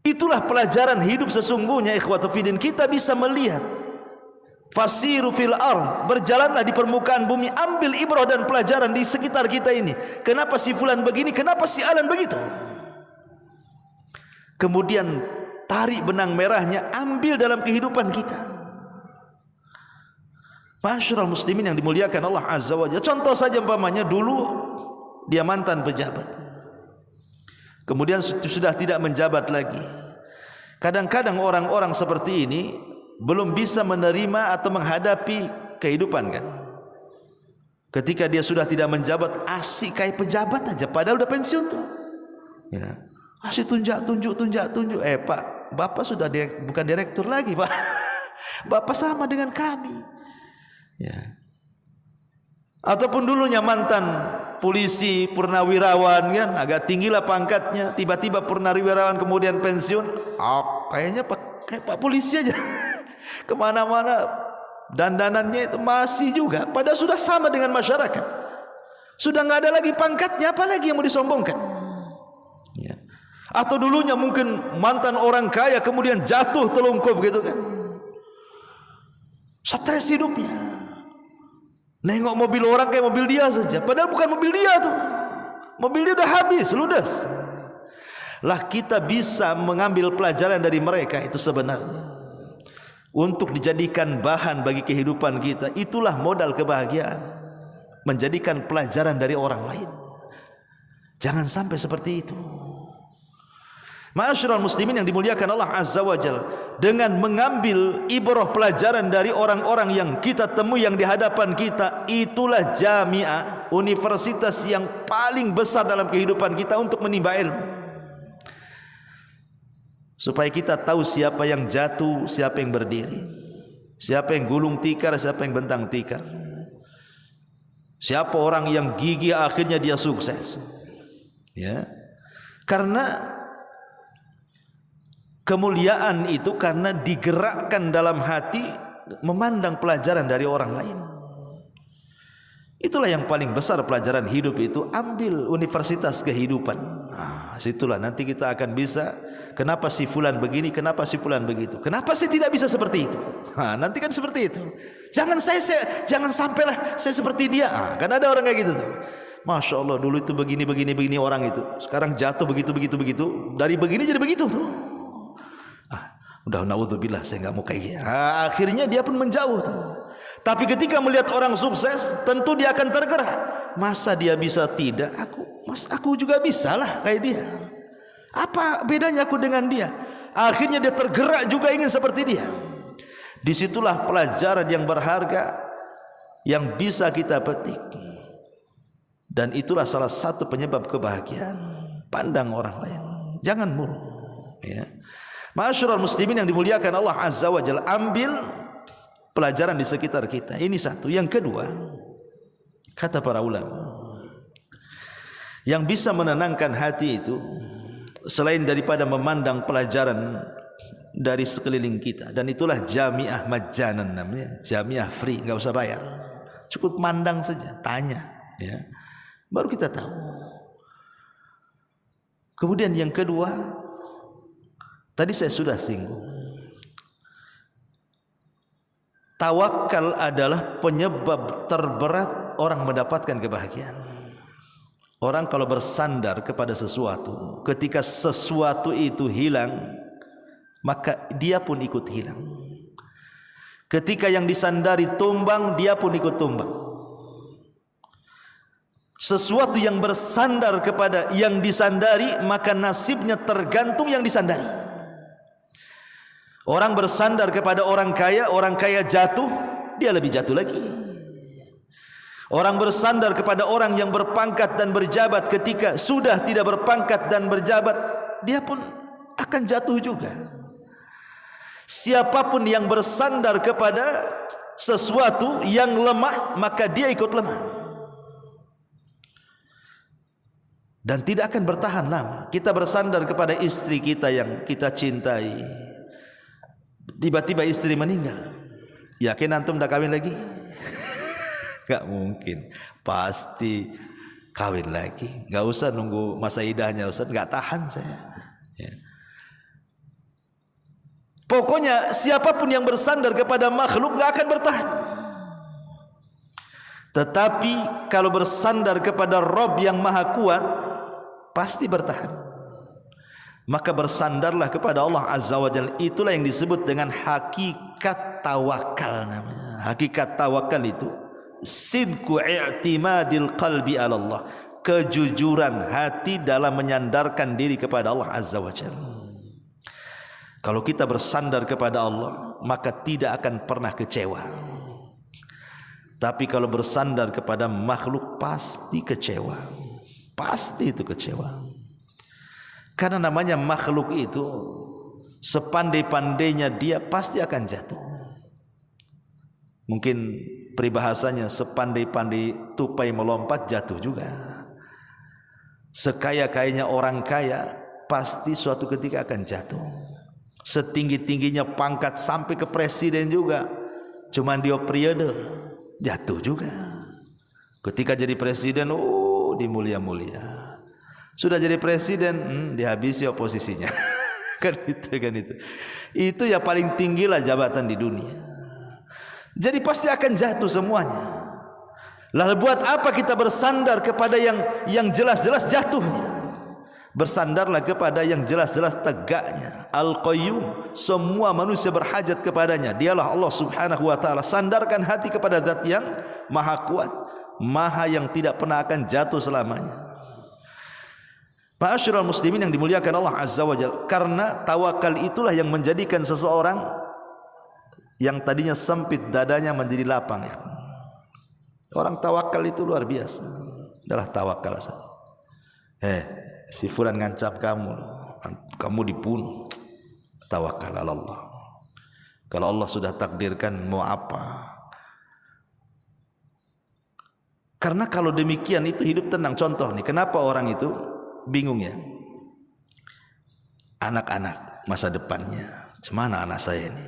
Itulah pelajaran hidup sesungguhnya ikhwatu fiddin. Kita bisa melihat fasiru fil ardh, berjalanlah di permukaan bumi, ambil ibrah dan pelajaran di sekitar kita ini. Kenapa si fulan begini, kenapa si alan begitu? Kemudian tarik benang merahnya, ambil dalam kehidupan kita. Ma'asyiral muslimin yang dimuliakan Allah Azza wa Jalla. Contoh saja umpamanya dulu dia mantan pejabat, kemudian sudah tidak menjabat lagi. Kadang-kadang orang-orang seperti ini belum bisa menerima atau menghadapi kehidupan kan. Ketika dia sudah tidak menjabat, asik kayak pejabat aja padahal udah pensiun tuh. Ya. Asik tunjuk. Pak, Bapak sudah bukan direktur lagi, Pak. Bapak sama dengan kami. Ya. Ataupun dulunya mantan polisi, purnawirawan kan, agak tinggilah pangkatnya, tiba-tiba purnawirawan kemudian pensiun, kayaknya kayak Pak polisi aja. Kemana-mana dandanannya itu masih juga, padahal sudah sama dengan masyarakat, sudah nggak ada lagi pangkatnya, apalagi yang mau disombongkan. Ya. Atau dulunya mungkin mantan orang kaya kemudian jatuh telungkup gitu kan, stres hidupnya. Nengok mobil orang kayak mobil dia saja, padahal bukan mobil dia tuh. Mobil dia udah habis, ludes. Lah kita bisa mengambil pelajaran dari mereka itu sebenarnya untuk dijadikan bahan bagi kehidupan kita. Itulah modal kebahagiaan, menjadikan pelajaran dari orang lain. Jangan sampai seperti itu. Ma'asyiral muslimin yang dimuliakan Allah Azza wa Jalla, dengan mengambil ibrah pelajaran dari orang-orang yang kita temui yang di hadapan kita, itulah jamiah, universitas yang paling besar dalam kehidupan kita untuk menimba ilmu. Supaya kita tahu siapa yang jatuh, siapa yang berdiri, siapa yang gulung tikar, siapa yang bentang tikar, siapa orang yang gigih akhirnya dia sukses. Ya. Karena kemuliaan itu karena digerakkan dalam hati memandang pelajaran dari orang lain. Itulah yang paling besar pelajaran hidup itu, ambil universitas kehidupan. Nah, situlah nanti kita akan bisa, kenapa si fulan begini, kenapa si fulan begitu, kenapa saya tidak bisa seperti itu. Nah, nanti kan seperti itu. Jangan sampailah saya seperti dia. Nah, kan ada orang kayak gitu tuh. Masya Allah, dulu itu begini orang itu, sekarang jatuh begitu. Dari begini jadi begitu tuh. Udah naudzubillah, saya nggak mau kayak gini. Akhirnya dia pun menjauh tuh. Tapi ketika melihat orang sukses, tentu dia akan tergerak. Masa dia bisa tidak? Aku juga bisa lah kayak dia. Apa bedanya aku dengan dia? Akhirnya dia tergerak juga ingin seperti dia. Disitulah pelajaran yang berharga yang bisa kita petik. Dan itulah salah satu penyebab kebahagiaan. Pandang orang lain, jangan murung. Ya. Ma'asyiral muslimin yang dimuliakan Allah Azza wa Jalla, ambil pelajaran di sekitar kita. Ini satu. Yang kedua, kata para ulama, yang bisa menenangkan hati itu selain daripada memandang pelajaran dari sekeliling kita, dan itulah jamiah majanan namanya, jamiah free, enggak usah bayar. Cukup mandang saja, tanya, ya. Baru kita tahu. Kemudian yang kedua, tadi saya sudah singgung, tawakal adalah penyebab terberat orang mendapatkan kebahagiaan. Orang kalau bersandar kepada sesuatu, ketika sesuatu itu hilang, maka dia pun ikut hilang. Ketika yang disandari tumbang, dia pun ikut tumbang. Sesuatu yang bersandar kepada yang disandari, maka nasibnya tergantung yang disandari. Orang bersandar kepada orang kaya jatuh, dia lebih jatuh lagi. Orang bersandar kepada orang yang berpangkat dan berjabat, ketika sudah tidak berpangkat dan berjabat, dia pun akan jatuh juga. Siapapun yang bersandar kepada sesuatu yang lemah, maka dia ikut lemah dan tidak akan bertahan lama. Kita bersandar kepada istri kita yang kita cintai, tiba-tiba istri meninggal, yakin antum dah kawin lagi? Gak mungkin, pasti kawin lagi. Gak usah nunggu masa idahnya, Ustaz, gak tahan saya ya. Pokoknya siapapun yang bersandar kepada makhluk gak akan bertahan. Tetapi kalau bersandar kepada Rabb yang maha kuat, pasti bertahan. Maka bersandarlah kepada Allah Azza wa Jalla. Itulah yang disebut dengan hakikat tawakal namanya. Hakikat tawakal itu sidqu i'timadil qalbi ala Allah, kejujuran hati dalam menyandarkan diri kepada Allah Azza wa Jalla. Kalau kita bersandar kepada Allah, maka tidak akan pernah kecewa. Tapi kalau bersandar kepada makhluk, pasti kecewa. Pasti itu kecewa. Karena namanya makhluk itu, sepandai-pandainya dia pasti akan jatuh. Mungkin peribahasanya, sepandai-pandai tupai melompat jatuh juga. Sekaya-kayanya orang kaya, pasti suatu ketika akan jatuh. Setinggi-tingginya pangkat sampai ke presiden juga, cuman dia periode jatuh juga. Ketika jadi presiden, dimulia-mulia. Sudah jadi presiden, dihabisi oposisinya. Kan itu. Itu ya paling tinggilah jabatan di dunia. Jadi pasti akan jatuh semuanya. Lalu buat apa kita bersandar kepada yang jelas-jelas jatuhnya? Bersandarlah kepada yang jelas-jelas tegaknya. Al-Qayyum, semua manusia berhajat kepadanya. Dialah Allah Subhanahu wa ta'ala. Sandarkan hati kepada zat yang maha kuat, maha yang tidak pernah akan jatuh selamanya. Ma'asyiral muslimin yang dimuliakan Allah Azza wa Jalla, karena tawakal itulah yang menjadikan seseorang yang tadinya sempit dadanya menjadi lapang. Orang tawakal itu luar biasa. Adalah tawakal saja. Si fulan ngancap kamu dibunuh. Tawakal ala Allah. Kalau Allah sudah takdirkan mau apa? Karena kalau demikian itu hidup tenang. Contoh nih, kenapa orang itu bingung ya? Anak-anak masa depannya, cemana anak saya ini?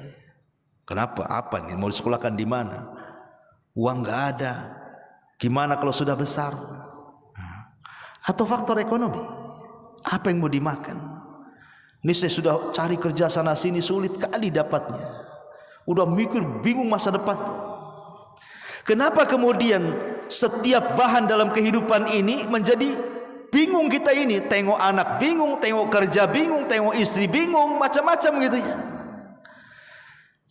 Kenapa? Apa nih? Mau disekolahkan di mana? Uang nggak ada. Gimana kalau sudah besar? Atau faktor ekonomi? Apa yang mau dimakan? Ini saya sudah cari kerja sana sini, sulit kali dapatnya. Udah mikir bingung masa depan. Kenapa kemudian setiap bahan dalam kehidupan ini menjadi bingung kita ini? Tengok anak bingung, tengok kerja bingung, tengok istri bingung, macam-macam gitu ya.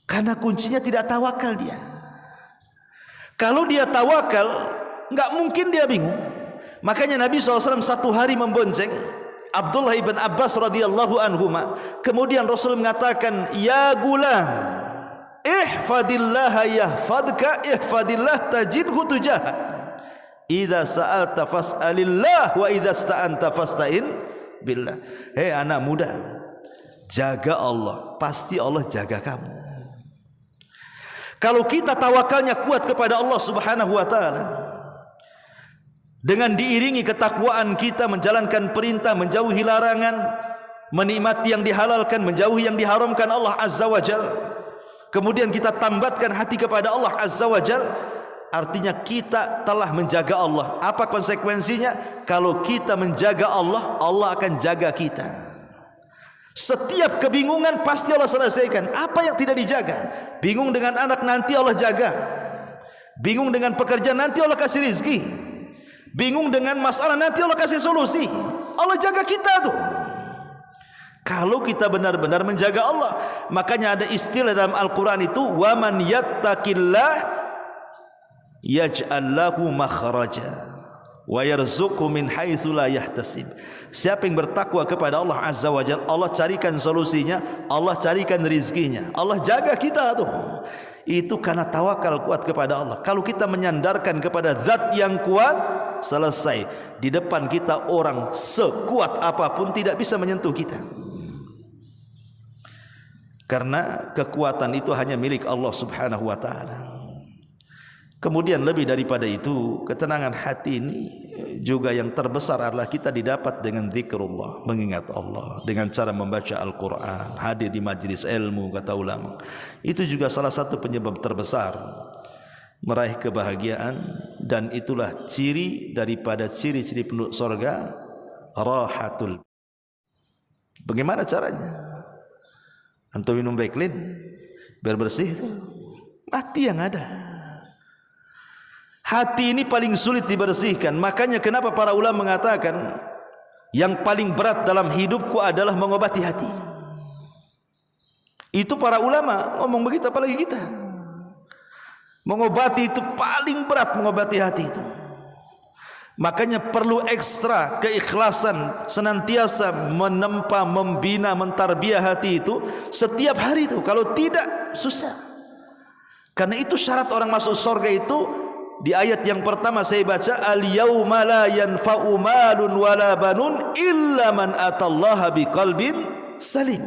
Karena kuncinya tidak tawakal dia. Kalau dia tawakal, nggak mungkin dia bingung. Makanya Nabi SAW satu hari membonceng Abdullah ibn Abbas radhiyallahu anhuma. Kemudian Rasul mengatakan, ya gulam, ihfadillah yahfadka, ihfadillah tajidhu tujahak. Idza sa'alta fas'alillah wa idza sta'anta fasta'in billah. Hei anak muda, jaga Allah, pasti Allah jaga kamu. Kalau kita tawakalnya kuat kepada Allah Subhanahu wa ta'ala, dengan diiringi ketakwaan kita menjalankan perintah, menjauhi larangan, menikmati yang dihalalkan, menjauhi yang diharamkan Allah Azza wa Jalla, kemudian kita tambatkan hati kepada Allah Azza wa Jalla, artinya kita telah menjaga Allah. Apa konsekuensinya? Kalau kita menjaga Allah, Allah akan jaga kita. Setiap kebingungan pasti Allah selesaikan. Apa yang tidak dijaga? Bingung dengan anak, nanti Allah jaga. Bingung dengan pekerjaan, nanti Allah kasih rizki. Bingung dengan masalah, nanti Allah kasih solusi. Allah jaga kita tuh. Kalau kita benar-benar menjaga Allah. Makanya ada istilah dalam Al-Quran itu, wa man yattaqillah yaj'al lahu makhraja wa yarzuqhu min haitsu la yahtasib. Siapa yang bertakwa kepada Allah Azza wa Jalla, Allah carikan solusinya, Allah carikan rizkinya, Allah jaga kita tuh. Itu karena tawakal kuat kepada Allah. Kalau kita menyandarkan kepada zat yang kuat, selesai. Di depan kita orang sekuat apapun tidak bisa menyentuh kita. Karena kekuatan itu hanya milik Allah Subhanahu wa taala. Kemudian lebih daripada itu, ketenangan hati ini juga yang terbesar adalah kita didapat dengan zikrullah, mengingat Allah, dengan cara membaca Al-Quran, hadir di majlis ilmu, kata ulama. Itu juga salah satu penyebab terbesar meraih kebahagiaan, dan itulah ciri daripada ciri-ciri penduduk surga, rahatul. Bagaimana caranya? Antum minum Baiklin biar bersih itu, mati yang ada. Hati ini paling sulit dibersihkan. Makanya kenapa para ulama mengatakan yang paling berat dalam hidupku adalah mengobati hati. Itu para ulama ngomong begitu, apalagi kita. Mengobati itu paling berat, mengobati hati itu. Makanya perlu ekstra keikhlasan, senantiasa menempa, membina, mentarbiah hati itu setiap hari itu. Kalau tidak, susah. Karena itu syarat orang masuk surga itu. Di ayat yang pertama saya baca, al-yauma la yanfa'u malun wala banun illa man atallaha biqalbin salim.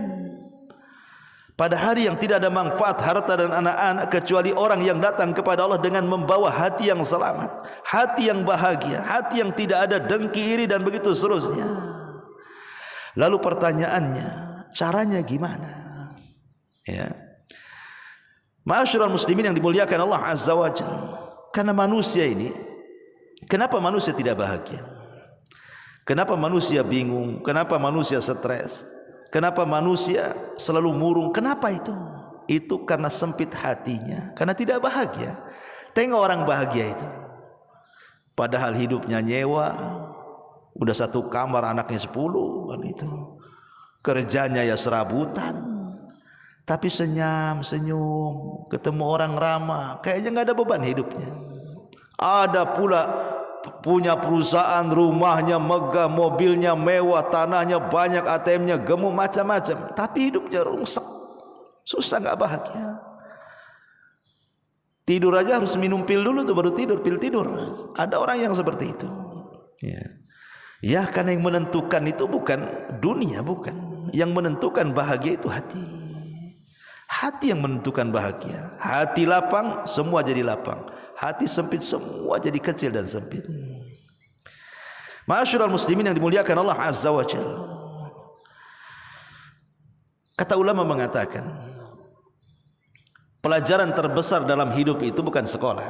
Pada hari yang tidak ada manfaat harta dan anak-anak kecuali orang yang datang kepada Allah dengan membawa hati yang selamat, hati yang bahagia, hati yang tidak ada dengki, iri dan begitu seterusnya. Lalu pertanyaannya, caranya gimana? Ya. Ma'asyiral muslimin yang dimuliakan Allah Azza wa Jalla. Karena manusia ini, kenapa manusia tidak bahagia? Kenapa manusia bingung? Kenapa manusia stres? Kenapa manusia selalu murung? Kenapa itu? Itu karena sempit hatinya, karena tidak bahagia. Tengok orang bahagia itu, padahal hidupnya nyewa, udah satu kamar anaknya 10 kan itu. Kerjanya ya serabutan, tapi senyum, senyum, ketemu orang ramah, kayaknya nggak ada beban hidupnya. Ada pula punya perusahaan, rumahnya megah, mobilnya mewah, tanahnya banyak, ATM-nya gemuk, macam-macam, tapi hidupnya rungsek, susah, nggak bahagia. Tidur aja harus minum pil dulu tuh baru tidur, pil tidur. Ada orang yang seperti itu. Ya, karena yang menentukan itu bukan dunia, bukan. Yang menentukan bahagia itu hati. Hati yang menentukan bahagia. Hati lapang, semua jadi lapang. Hati sempit, semua jadi kecil dan sempit. Ma'asyiral muslimin yang dimuliakan Allah Azza wa Jalla. Kata ulama mengatakan, pelajaran terbesar dalam hidup itu bukan sekolah.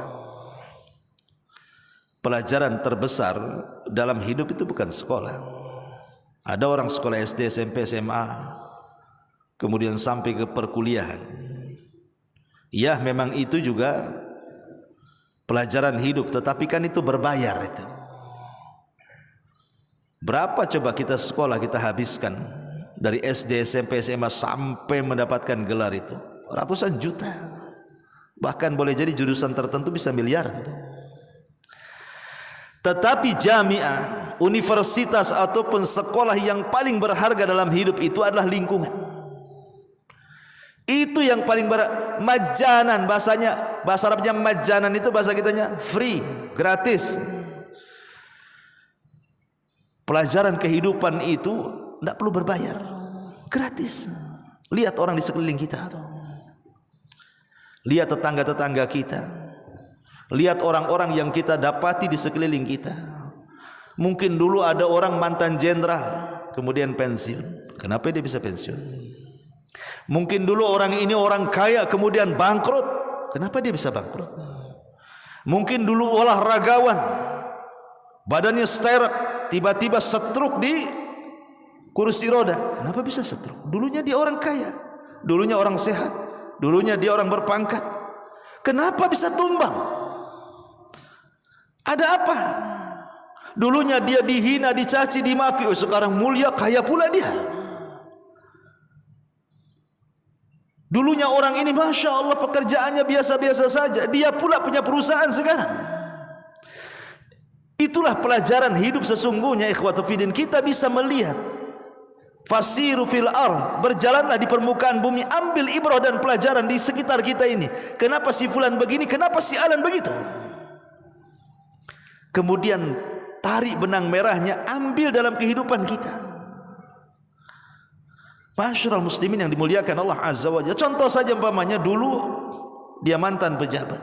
Pelajaran terbesar dalam hidup itu bukan sekolah. Ada orang sekolah SD, SMP, SMA, kemudian sampai ke perkuliahan. Ya, memang itu juga pelajaran hidup, tetapi kan itu berbayar itu. Berapa coba kita sekolah kita habiskan dari SD, SMP, SMA sampai mendapatkan gelar itu? Ratusan juta. Bahkan boleh jadi jurusan tertentu bisa miliaran. Tetapi jamiah, universitas ataupun sekolah yang paling berharga dalam hidup itu adalah lingkungan. Itu yang paling majanan, bahasanya, bahasa Arabnya majanan, itu bahasa kitanya free, gratis. Pelajaran kehidupan itu tidak perlu berbayar, gratis. Lihat orang di sekeliling kita, lihat tetangga-tetangga kita, lihat orang-orang yang kita dapati di sekeliling kita. Mungkin dulu ada orang mantan jenderal, kemudian pensiun. Kenapa dia bisa pensiun? Mungkin dulu orang ini orang kaya, kemudian bangkrut. Kenapa dia bisa bangkrut? Mungkin dulu olahragawan, badannya sterek, tiba-tiba setruk di kursi roda. Kenapa bisa setruk? Dulunya dia orang kaya, dulunya orang sehat, dulunya dia orang berpangkat. Kenapa bisa tumbang? Ada apa? Dulunya dia dihina, dicaci, dimaki, sekarang mulia, kaya pula dia. Dulunya orang ini Masya Allah pekerjaannya biasa-biasa saja, dia pula punya perusahaan sekarang. Itulah pelajaran hidup sesungguhnya ikhwatu fiddin. Kita bisa melihat fasiru fil ardh, berjalanlah di permukaan bumi, ambil ibrah dan pelajaran di sekitar kita ini. Kenapa si fulan begini, kenapa si alan begitu? Kemudian tarik benang merahnya, ambil dalam kehidupan kita. Ma'asyiral muslimin yang dimuliakan Allah Azza wa Jalla. Contoh saja umpamanya dulu dia mantan pejabat,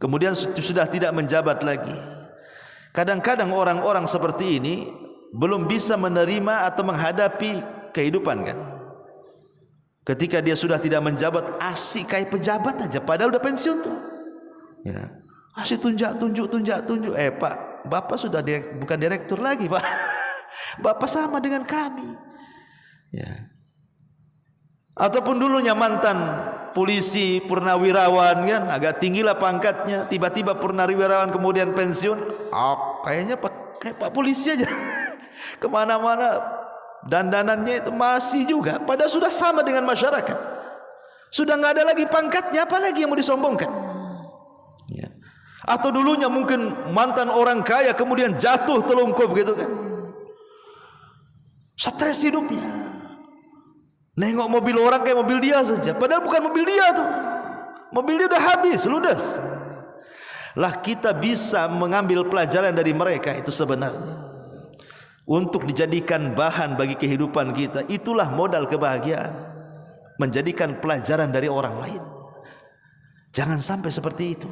kemudian sudah tidak menjabat lagi. Kadang-kadang orang-orang seperti ini belum bisa menerima atau menghadapi kehidupan kan. Ketika dia sudah tidak menjabat, asik kayak pejabat aja padahal udah pensiun tuh. Ya. Asik tunjuk. Pak, Bapak sudah bukan direktur lagi, Pak. Bapak sama dengan kami. Ya. Ataupun dulunya mantan polisi, purnawirawan kan, agak tinggilah pangkatnya, tiba-tiba purnawirawan kemudian pensiun, kayaknya kayak Pak polisi aja. Kemana-mana dandanannya itu masih juga, padahal sudah sama dengan masyarakat, sudah nggak ada lagi pangkatnya, apalagi yang mau disombongkan. Ya. Atau dulunya mungkin mantan orang kaya kemudian jatuh telungkup gitu kan, stres hidupnya. Nengok mobil orang kayak mobil dia saja, padahal bukan mobil dia tuh. Mobil dia udah habis, ludes. Lah kita bisa mengambil pelajaran dari mereka itu sebenarnya untuk dijadikan bahan bagi kehidupan kita. Itulah modal kebahagiaan, menjadikan pelajaran dari orang lain. Jangan sampai seperti itu.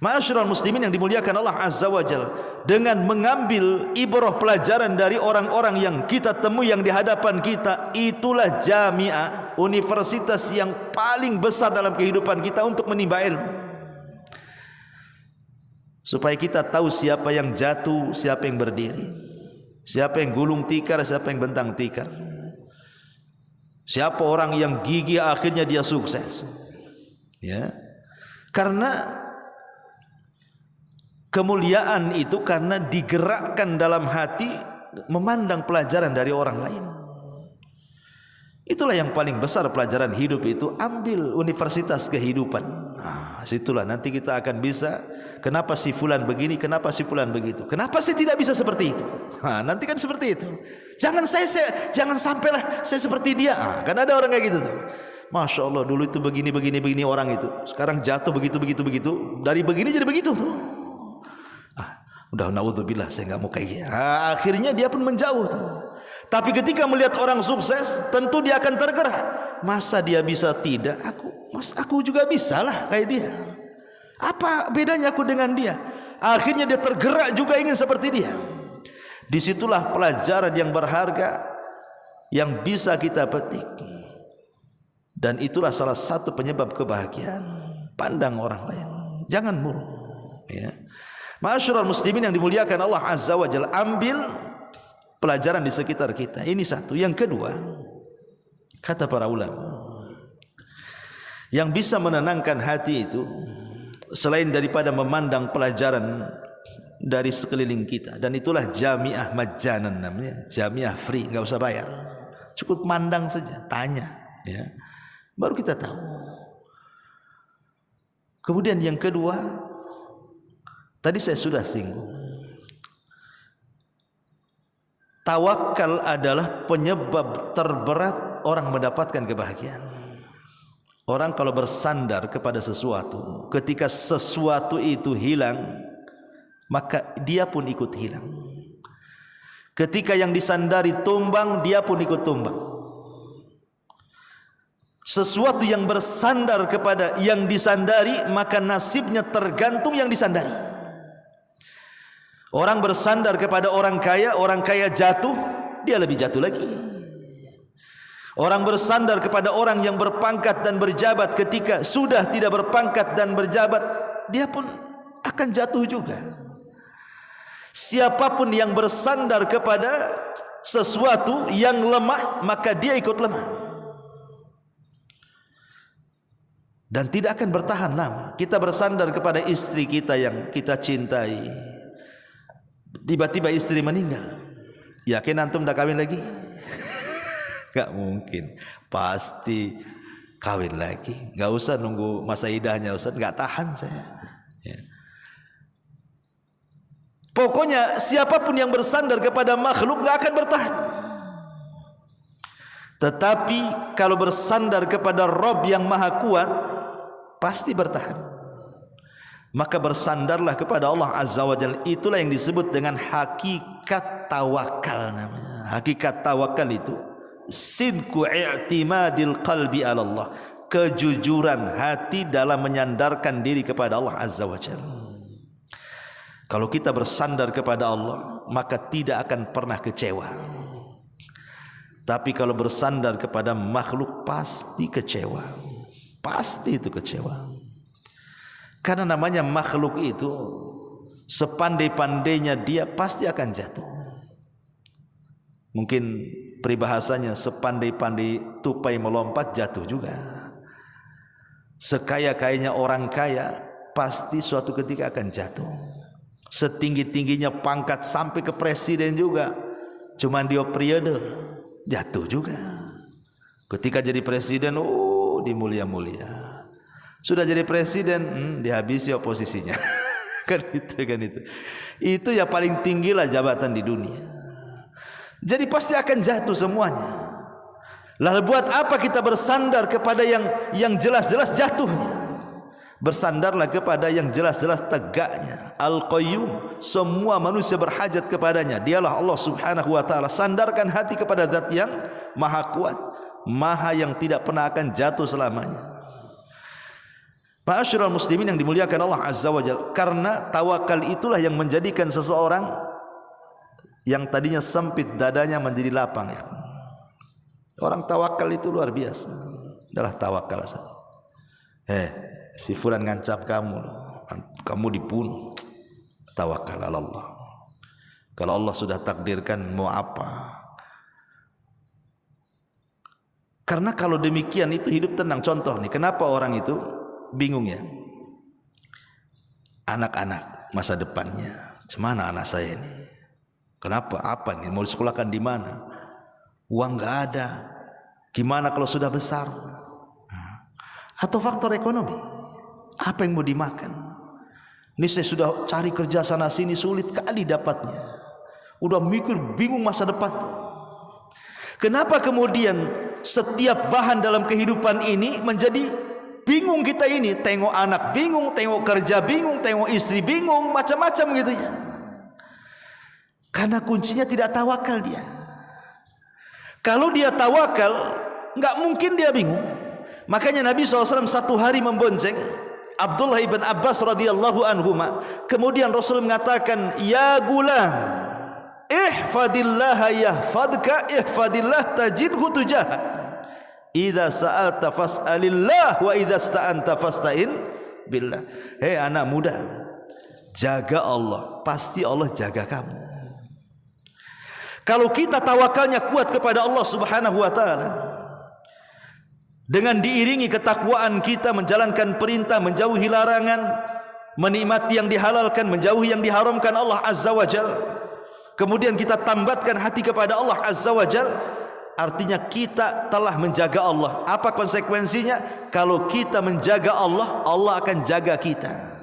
Ma'asyiral muslimin yang dimuliakan Allah Azza wa Jalla, dengan mengambil ibrah pelajaran dari orang-orang yang kita temui yang di hadapan kita, itulah jamiah, universitas yang paling besar dalam kehidupan kita untuk menimba ilmu. Supaya kita tahu siapa yang jatuh, siapa yang berdiri, siapa yang gulung tikar, siapa yang bentang tikar, siapa orang yang gigih akhirnya dia sukses. Ya. Karena kemuliaan itu karena digerakkan dalam hati memandang pelajaran dari orang lain. Itulah yang paling besar pelajaran hidup itu, ambil universitas kehidupan. Nah, situlah nanti kita akan bisa, kenapa si fulan begini, kenapa si fulan begitu, kenapa saya tidak bisa seperti itu. Nah, nanti kan seperti itu. Jangan sampailah saya seperti dia. Nah, kan ada orang kayak gitu tuh. Masya Allah, dulu itu begini orang itu, sekarang jatuh begitu. Dari begini jadi begitu tuh. Udah naudzubillah, saya nggak mau kayak gini. Akhirnya dia pun menjauh tuh. Tapi ketika melihat orang sukses, tentu dia akan tergerak. Masa dia bisa tidak? Aku juga bisa lah kayak dia. Apa bedanya aku dengan dia? Akhirnya dia tergerak juga ingin seperti dia. Disitulah pelajaran yang berharga yang bisa kita petik. Dan itulah salah satu penyebab kebahagiaan. Pandang orang lain, jangan murung. Ya. Ma'asyiral muslimin yang dimuliakan Allah Azza wa Jalla, ambil pelajaran di sekitar kita. Ini satu. Yang kedua, kata para ulama, yang bisa menenangkan hati itu selain daripada memandang pelajaran dari sekeliling kita, dan itulah jamiah majjanan namanya, jamiah free, enggak usah bayar. Cukup mandang saja, tanya, ya. Baru kita tahu. Kemudian yang kedua, tadi saya sudah singgung, tawakal adalah penyebab terberat orang mendapatkan kebahagiaan. Orang kalau bersandar kepada sesuatu, ketika sesuatu itu hilang, maka dia pun ikut hilang. Ketika yang disandari tumbang, dia pun ikut tumbang. Sesuatu yang bersandar kepada yang disandari, maka nasibnya tergantung yang disandari. Orang bersandar kepada orang kaya jatuh, dia lebih jatuh lagi. Orang bersandar kepada orang yang berpangkat dan berjabat, ketika sudah tidak berpangkat dan berjabat, dia pun akan jatuh juga. Siapapun yang bersandar kepada sesuatu yang lemah, maka dia ikut lemah. dan tidak akan bertahan lama. Kita bersandar kepada istri kita yang kita cintai, tiba-tiba istri meninggal, yakin antum dah kawin lagi? Gak mungkin, pasti kawin lagi. Gak usah nunggu masa idahnya, Ustaz, gak tahan saya ya. Pokoknya siapapun yang bersandar kepada makhluk gak akan bertahan. Tetapi kalau bersandar kepada Rabb yang maha kuat, pasti bertahan. Maka bersandarlah kepada Allah Azza wa Jalla. Itulah yang disebut dengan hakikat tawakal namanya. Hakikat tawakal itu sidqu i'timadil qalbi ala Allah, kejujuran hati dalam menyandarkan diri kepada Allah Azza wa Jalla. Kalau kita bersandar kepada Allah, maka tidak akan pernah kecewa. Tapi kalau bersandar kepada makhluk, pasti kecewa. Pasti itu kecewa. Karena namanya makhluk itu, sepandai-pandainya dia pasti akan jatuh. Mungkin peribahasanya, sepandai-pandai tupai melompat jatuh juga. Sekaya-kayanya orang kaya pasti suatu ketika akan jatuh. Setinggi-tingginya pangkat sampai ke presiden juga, cuman dia periode jatuh juga. Ketika jadi presiden, dimulia-mulia. Sudah jadi presiden, dihabisi oposisinya. Kan itu. Itu ya paling tinggi lah jabatan di dunia. Jadi pasti akan jatuh semuanya. Lalu buat apa kita bersandar kepada yang jelas-jelas jatuhnya? Bersandarlah kepada yang jelas-jelas tegaknya. Al-Qayyum, semua manusia berhajat kepadanya. Dialah Allah Subhanahu wa ta'ala. Sandarkan hati kepada zat yang maha kuat, maha yang tidak pernah akan jatuh selamanya. Ma'asyiral muslimin yang dimuliakan Allah Azza wa Jalla, karena tawakal itulah yang menjadikan seseorang yang tadinya sempit dadanya menjadi lapang. Orang tawakal itu luar biasa. Adalah tawakal saja. Si fulan ngancap kamu dibunuh. Tawakal ala Allah. Kalau Allah sudah takdirkan mau apa? Karena kalau demikian itu hidup tenang. Contoh nih, kenapa orang itu bingung ya? Anak-anak masa depannya, cemana anak saya ini? Kenapa? Apa nih? Mau disekolahkan di mana? Uang nggak ada. Gimana kalau sudah besar? Atau faktor ekonomi? Apa yang mau dimakan? Ini saya sudah cari kerja sana sini, sulit kali dapatnya. Udah mikir bingung masa depan. Kenapa kemudian setiap bahan dalam kehidupan ini menjadi bingung kita ini? Tengok anak bingung, tengok kerja bingung, tengok istri bingung, macam-macam gitu ya. Karena kuncinya tidak tawakal dia. Kalau dia tawakal, nggak mungkin dia bingung. Makanya Nabi SAW satu hari membonceng Abdullah ibn Abbas radhiyallahu anhuma. Kemudian Rasul mengatakan, ya gulam, ihfadillah yahfadka, ihfadillah tajidhu tujahak. Idza sa'alta fas'alillah wa idza sta'anta fasta'in billah. Hei anak muda, jaga Allah, pasti Allah jaga kamu. Kalau kita tawakalnya kuat kepada Allah Subhanahu wa ta'ala, dengan diiringi ketakwaan kita menjalankan perintah, menjauhi larangan, menikmati yang dihalalkan, menjauhi yang diharamkan Allah Azza wa Jalla, kemudian kita tambatkan hati kepada Allah Azza wa Jalla, artinya kita telah menjaga Allah. Apa konsekuensinya? Kalau kita menjaga Allah, Allah akan jaga kita.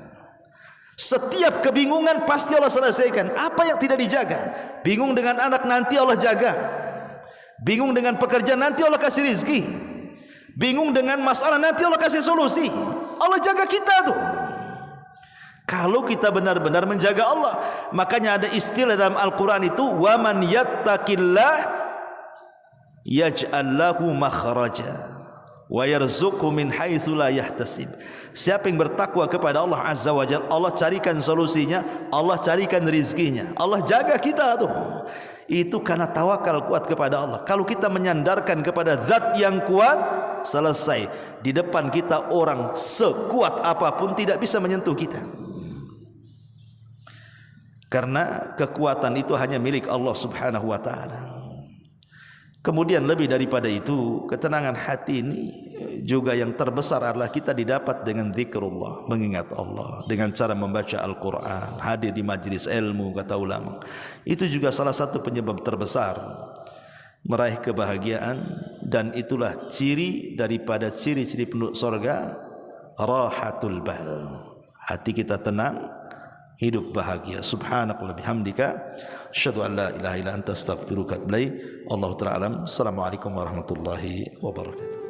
Setiap kebingungan pasti Allah selesaikan. Apa yang tidak dijaga? Bingung dengan anak, nanti Allah jaga. Bingung dengan pekerjaan, nanti Allah kasih rizki. Bingung dengan masalah, nanti Allah kasih solusi. Allah jaga kita tuh. Kalau kita benar-benar menjaga Allah. Makanya ada istilah dalam Al-Quran itu, wa man yattaqillah yaj'al lahu makhraja wa yarzuqhu min haitsu la yahtasib. Siapa yang bertakwa kepada Allah Azza wa Jalla, Allah carikan solusinya, Allah carikan rizkinya, Allah jaga kita tuh. Itu karena tawakal kuat kepada Allah. Kalau kita menyandarkan kepada zat yang kuat, selesai. Di depan kita orang sekuat apapun tidak bisa menyentuh kita. Karena kekuatan itu hanya milik Allah Subhanahu wa ta'ala. Kemudian lebih daripada itu, ketenangan hati ini juga yang terbesar adalah kita didapat dengan zikrullah, mengingat Allah, dengan cara membaca Al-Quran, hadir di majlis ilmu, kata ulama. Itu juga salah satu penyebab terbesar meraih kebahagiaan, dan itulah ciri daripada ciri-ciri penduduk surga, rahatul bal. Hati kita tenang, hidup bahagia. Subhanakallah bihamdika, asyhadu an la ilaha illa anta astaghfiruka wa atubu ilaik. Allahu ta'ala alam. Assalamualaikum warahmatullahi wabarakatuh.